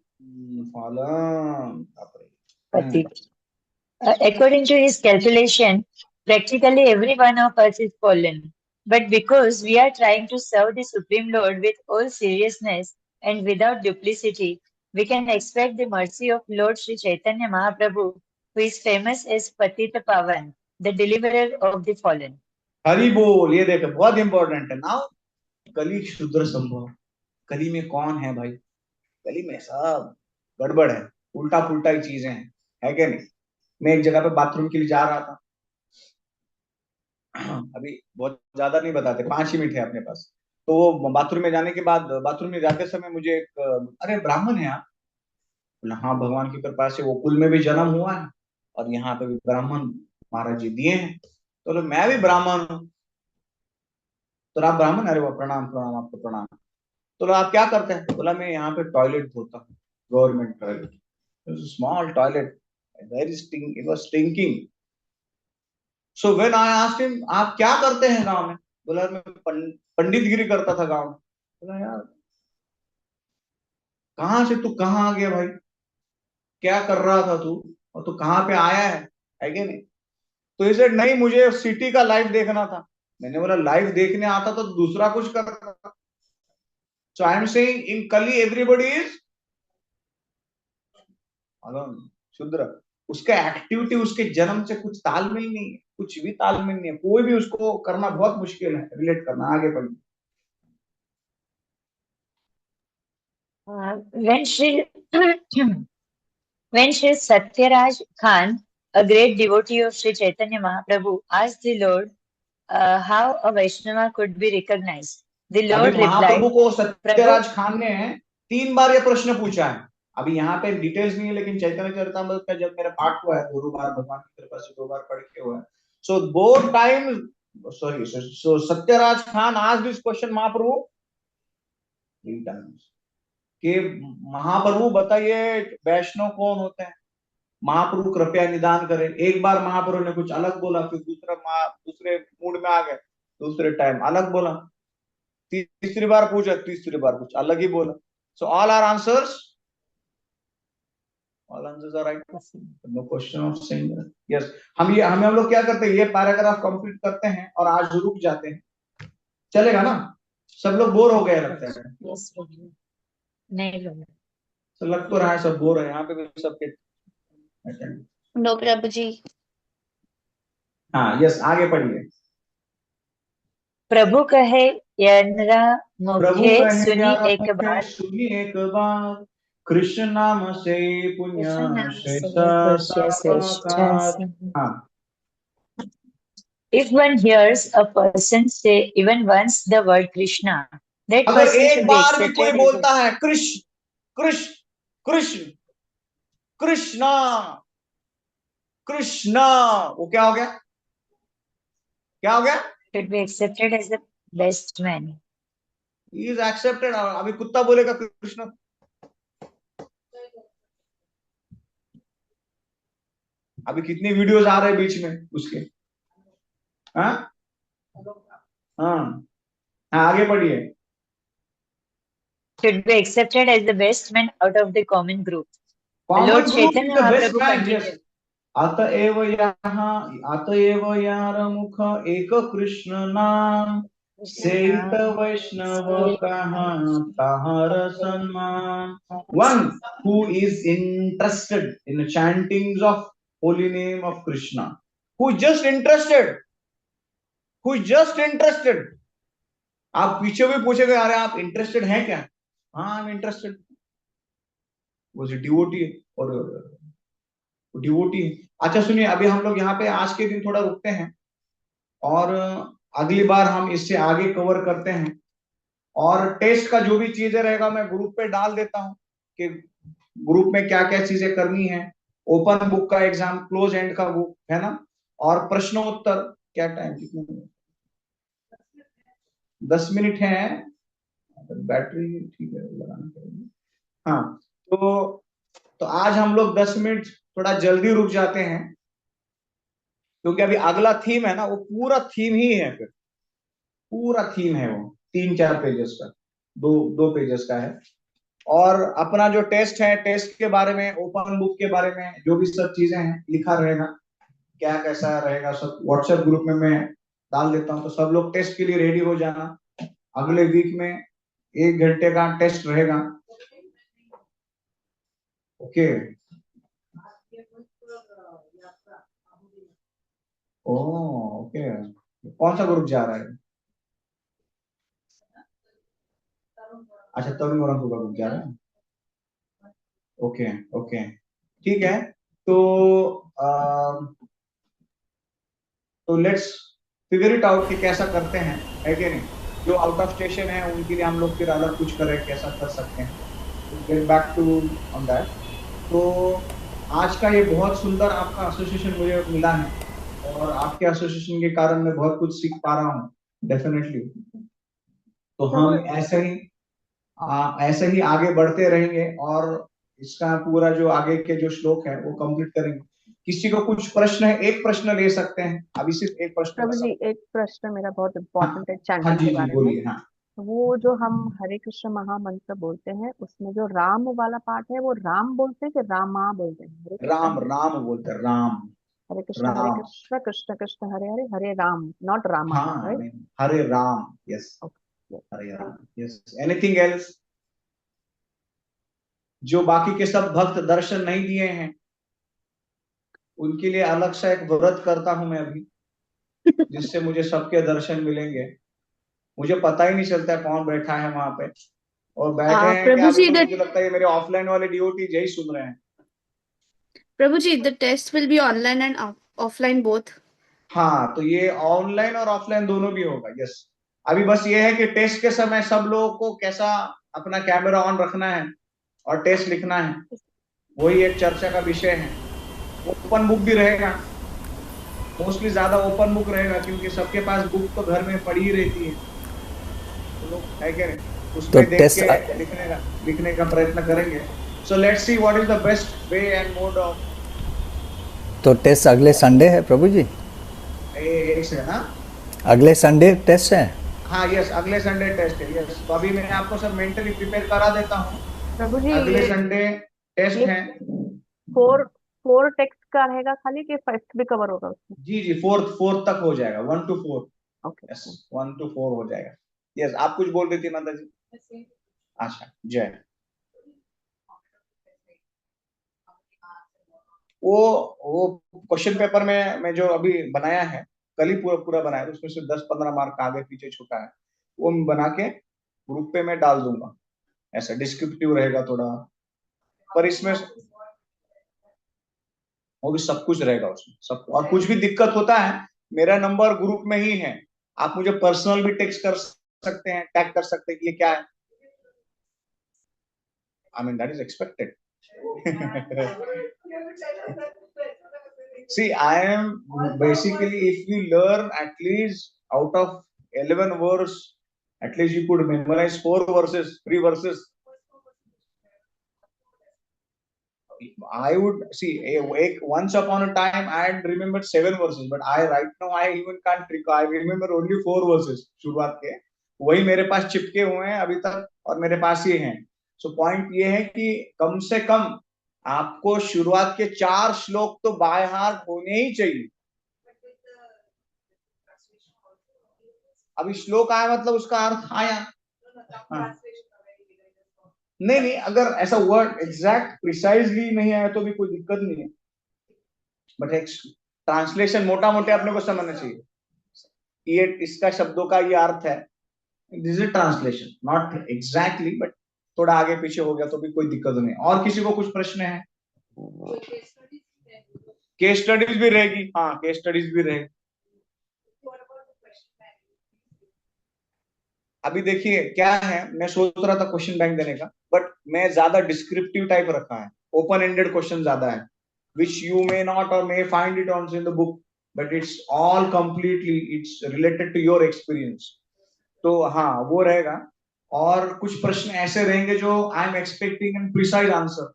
fallen. Pati. According to his calculation, practically every one of us is fallen. But because we are trying to serve the Supreme Lord with all seriousness and without duplicity, we can expect the mercy of Lord Sri Chaitanya Mahaprabhu, who is famous as Patita Pavan, the deliverer of the fallen. Hari बोल, ये देखो बहुत important है ना। कली शुद्र संभव, कली में कौन है भाई? कली में सब गड़बड़ है, उल्टा पुल्टा ही चीजें हैं, है क्या नहीं? मैं एक जगह पे बाथरूम के लिए जा रहा था, अभी बहुत ज्यादा नहीं बताते, 5 ही मिनट है अपने पास। तो वो बाथरूम में जाने के बाद, बाथरूम में जाते समय मुझे एक, अरे ब्राह्मण है आप? बोला हाँ, भगवान की कृपा से वो कुल में भी जन्म हुआ है और यहाँ पे भी ब्राह्मण महाराज जी दिए हैं। तो मैं भी ब्राह्मण हूँ। तो आप ब्राह्मण? अरे वो प्रणाम प्रणाम, आपको प्रणाम। तो आप क्या करते हैं? बोला मैं यहाँ पे टॉयलेट धोता हूँ, government toilet, small toilet, very stink, it was stinking. So when I asked him, आप क्या करते हैं गांव में? बोला मैं पंडितगिरी करता था गांव में। बोला यार कहां से तू कहां आ गया भाई? क्या कर रहा था तू और तू कहां पे आया है कि नहीं? तो इसे नहीं, मुझे सिटी का लाइफ देखना था। मैंने बोला लाइफ देखने आता तो दूसरा कुछ करता। सो आई एम सेइंग इन कली एवरीबॉडी इज अलोन, शुद्र। उसका एक्टिविटी उसके जन्म से कुछ तालमेल नहीं है, कुछ भी तालमेल नहीं है, कोई भी उसको करना बहुत मुश्किल है, रिलेट करना। आगे बढ़िए। When Sri Satyaraj Khan, a great devotee of Sri Chaitanya Mahaprabhu, asked the Lord how a Vaishnava could be recognized, the Lord अभी महाप्रभु replied, को सत्यराज खान ने 3 बार ये प्रश्न पूछा है। अभी यहाँ पे डिटेल्स नहीं है, लेकिन चैतन्य चरितामृत का जब मेरा पाठ हुआ है 2 बार, भगवान की कृपा से 2 बार पढ़ के हुआ है। So both time, sorry, so Satyaraj Khan asked this question Mahaprabhu 3 times कि महाप्रभु बताइए वैष्णव कौन होते हैं, महाप्रभु कृपया निदान करें। एक बार महाप्रभु ने कुछ अलग बोला, फिर दूसरे मूड में आ गए, दूसरे टाइम अलग बोला, तीसरी बार पूछा, तीसरी बार कुछ अलग ही बोला। So all are answers, all answers are right, no question of saying yes. हम लोग क्या करते हैं, ये पैराग्राफ कंप्लीट करते हैं और आज रुक जाते हैं, चलेगा ना? सब लोग बोर हो गए लगता है। नहीं तो लग तो रहा है सब बोर है यहाँ पे भी सबके। नो प्रभु जी। हाँ यस, आगे पढ़िए। प्रभु कहे यनरा प्रभु मुखे कहे सुनी यार एक बार, सुनी एक बार, कृष्ण नाम से पुण्य कृष्ण नाम से श्रेष्ठ श्रेष्ठ। हाँ। If one hears a person say even once the word Krishna, that अगर person एक should be बार भी accepted कोई as बोलता है कृष्ण कृष्ण कृष्ण कृष्णा कृष्णा, वो क्या हो गया? क्या हो गया? should be accepted as the best man. He is accepted. अभी कुत्ता बोलेगा कृष्ण, अभी कितनी वीडियोस आ रहे हैं बीच में उसके। हाँ हाँ, आगे बढ़िए। Should be accepted as the best man out of the common group. Common Lord group Chaitanya is the best Mahaprabhu man, continued. yes. अतएव यार मुख एक कृष्ण नाम, सेवित वैष्णव कहाँ ताहर सम्मान। One who is interested in the chantings of holy name of Krishna, who is just interested, who is just interested. आप पीछे भी पूछेगा अरे आप इंटरेस्टेड हैं क्या? हाँ, आई एम इंटरेस्टेड। वो डिवोटी और डिवोटी। अच्छा सुनिए, अभी हम लोग यहाँ पे आज के दिन थोड़ा रुकते हैं और अगली बार हम इससे आगे कवर करते हैं। और टेस्ट का जो भी चीजें रहेगा मैं ग्रुप पे डाल देता हूँ कि ग्रुप में क्या क्या चीजें करनी है। ओपन बुक का एग्जाम, क्लोज एंड का बुक है ना, और प्रश्नोत्तर। क्या टाइम कितना? 10 मिनट है, बैटरी ठीक है, लगाना पड़ेगा। हाँ, तो आज हम लोग 10 मिनट थोड़ा जल्दी रुक जाते हैं क्योंकि अभी अगला थीम है ना, वो पूरा थीम ही है, फिर पूरा थीम है वो 3-4 पेजेस का, दो पेजेस का है। और अपना जो टेस्ट है, टेस्ट के बारे में, ओपन बुक के बारे में जो भी सब चीजें हैं लिखा रहेगा, क्या कैसा रहेगा सब व्हाट्सएप ग्रुप में मैं डाल देता हूँ। तो सब लोग टेस्ट के लिए रेडी हो जाना। अगले वीक में 1 घंटे का टेस्ट रहेगा। ओके। ओके, कौन सा ग्रुप जा रहा है? अच्छा, तरुण गोरखपुर का ग्रुप जा रहा है। ओके ओके, ठीक है। तो लेट्स फिगर इट आउट कि कैसा करते हैं, है कि नहीं। जो आउट ऑफ स्टेशन है उनके लिए हम लोग फिर अलग कुछ करें, कैसा कर सकते हैं, get back to on that. तो आज का ये बहुत सुंदर आपका एसोसिएशन मुझे मिला है और आपके एसोसिएशन के कारण मैं बहुत कुछ सीख पा रहा हूँ डेफिनेटली। तो हम ऐसे ही आगे बढ़ते रहेंगे और इसका पूरा जो आगे के जो श्लोक है वो कंप्लीट करेंगे। किसी को कुछ प्रश्न है? एक प्रश्न ले सकते हैं, अभी सिर्फ एक प्रश्न। प्रभु जी, एक प्रश्न मेरा बहुत इम्पोर्टेंट है हाँ चैंटिंग जी के जी, बारे में। बोलिए। हाँ, वो जो हम हरे कृष्ण महामंत्र बोलते हैं उसमें जो राम वाला पार्ट है वो राम बोलते हैं कि रामा बोलते हैं? हरे कृष्ण राम राम बोलते हैं, राम। हरे कृष्ण कृष्ण कृष्ण हरे हरे, हरे राम, नॉट रामा, हाँ, राइट? हरे राम, यस, हरे राम, यस। Anything else? जो बाकी के सब भक्त दर्शन नहीं दिए हैं उनके लिए अलग से एक व्रत करता हूं मैं अभी, जिससे मुझे सबके दर्शन मिलेंगे। मुझे पता ही नहीं चलता कौन बैठा है वहां पे, और बैठे हैं प्रभु क्या, जी, तो मुझे लगता है मेरे ऑफलाइन वाले डिवोटी यही सुन रहे हैं। Prabhu ji, the test will be online and offline both. हाँ, तो ये ऑनलाइन और ऑफलाइन दोनों भी होगा, यस। अभी बस ये है कि टेस्ट के समय सब लोगों को कैसा अपना कैमरा ऑन रखना है और टेस्ट लिखना है, वही एक चर्चा का विषय है। ओपन बुक भी रहेगा, मोस्टली ज्यादा ओपन बुक रहेगा क्योंकि सबके पास बुक तो घर में पड़ी ही रहती है, तो लोग है क्या उसमें देख के लिखने का प्रयत्न करेंगे। So let's see what is the best way and mode of. तो टेस्ट अगले संडे है प्रभु जी? हाँ, अगले संडे टेस्ट है। हाँ यस, अगले संडे टेस्ट है, यस। तो अभी मैं आपको सब मेंटली प्रिपेयर करा देता हूँ। प्रभु जी, अगले संडे टेस्ट है। 4 टेक्स्ट का रहेगा खाली कि 5th भी कवर होगा उसमें? जी जी, 4th तक हो जाएगा, 1 to 4। ओके, यस, 1 to 4 हो जाएगा। यस, आप कुछ बोल रही थी माता जी? अच्छा, जय। वो क्वेश्चन पेपर में मैं जो अभी बनाया है, कल ही पूरा बनाया, उसमें से 10-15 मार्क आगे पीछे छूटा है, वो मैं बना के ग्रुप पे मैं डाल दूंगा। ऐसा डिस्क्रिप्टिव रहेगा थोड़ा, पर इसमें वो भी सब कुछ रहेगा उसमें सब। और कुछ भी दिक्कत होता है, मेरा नंबर ग्रुप में ही है, आप मुझे पर्सनल भी टेक्स्ट कर सकते हैं, टैग कर सकते हैं कि ये क्या है। I mean that is expected. See, I am basically, if you learn at least out of 11 verse, at least you could memorize 4 verses, 3 verses. I would see, once upon a time I had remembered 7 verses, but right now I even can't recall. I remember only 4 verses शुरुआत के, वही मेरे पास चिपके हुए हैं अभी तक और मेरे पास ही हैं। So point ये है कि कम से कम आपको शुरुआत के 4 श्लोक तो बाय हार्ट होने ही चाहिए। अभी श्लोक आया मतलब उसका अर्थ आया। हाँ। नहीं, अगर ऐसा वर्ड एग्जैक्ट प्रिसाइजली नहीं आया तो भी कोई दिक्कत नहीं है, बट एक ट्रांसलेशन मोटा मोटे अपने को समझना चाहिए, ये इसका शब्दों का ये अर्थ है, this is translation, not exactly, but थोड़ा आगे पीछे हो गया तो भी कोई दिक्कत नहीं। और किसी को कुछ प्रश्न है? केस स्टडीज भी रहेगी। हाँ, केस स्टडीज भी रहेगी। अभी देखिए क्या है, मैं सोच रहा था क्वेश्चन बैंक देने का, बट मैं ज्यादा डिस्क्रिप्टिव टाइप रखा है, ओपन एंडेड क्वेश्चन ज्यादा है, विच यू मे नॉट और may find it on in the book, but it's all completely it's related to your experience. तो हाँ, वो रहेगा। और कुछ प्रश्न ऐसे रहेंगे जो I am expecting N precise answer.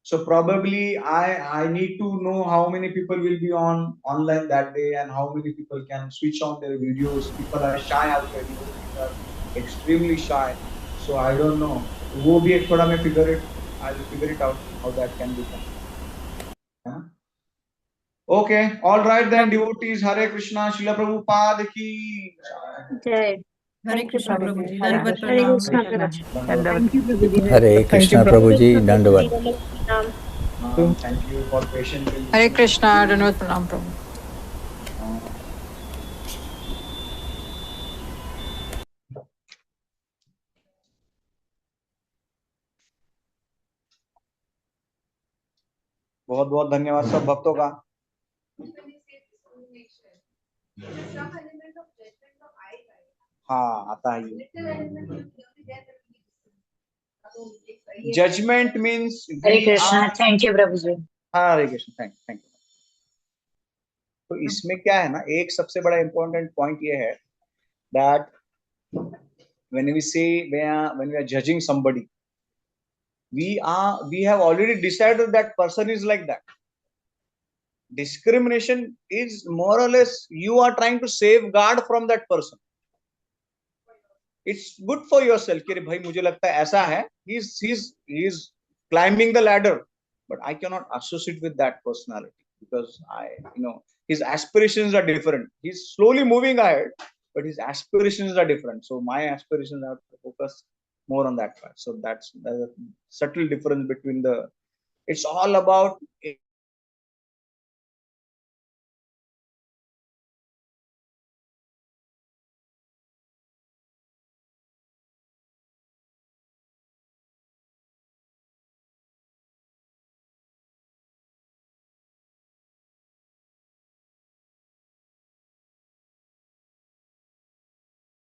So probably I need to know how many people will be online that day and how many people can switch on their videos. People are shy already, are extremely shy. So I don't know. वो भी एक थोड़ा मैं I'll figure it out how that can be done. हाँ? Okay, all right then, devotees. Hare Krishna, Srila Prabhupada ki जय हरे Thank you, Krishna Prabhu Prabhuji. Ji, Hare दंडवत Krishna. प्रणाम। Thank you, Prabhuji. Hare Krishna Prabhuji, Dandavat. thank you for patiently Hare listening. Krishna, Dandavat Pranam Prabhu. बहुत बहुत धन्यवाद सब भक्तों का। हाँ, आता है ये। Judgment means Hare Krishna. Thank you, Prabhuji. हाँ, हरे कृष्ण, थैंक यू। तो इसमें क्या है ना, एक सबसे बड़ा इम्पोर्टेंट पॉइंट ये है that when we say when we are judging somebody, we have already decided that person is like that. Discrimination is more or less you are trying to safeguard from that person. It's good for yourself कि भाई मुझे लगता है ऐसा है, he's climbing the ladder, but I cannot associate with that personality because his aspirations are different. He's slowly moving ahead, but his aspirations are different. So my aspirations are to focus more on that part. So there's a subtle difference between it's all about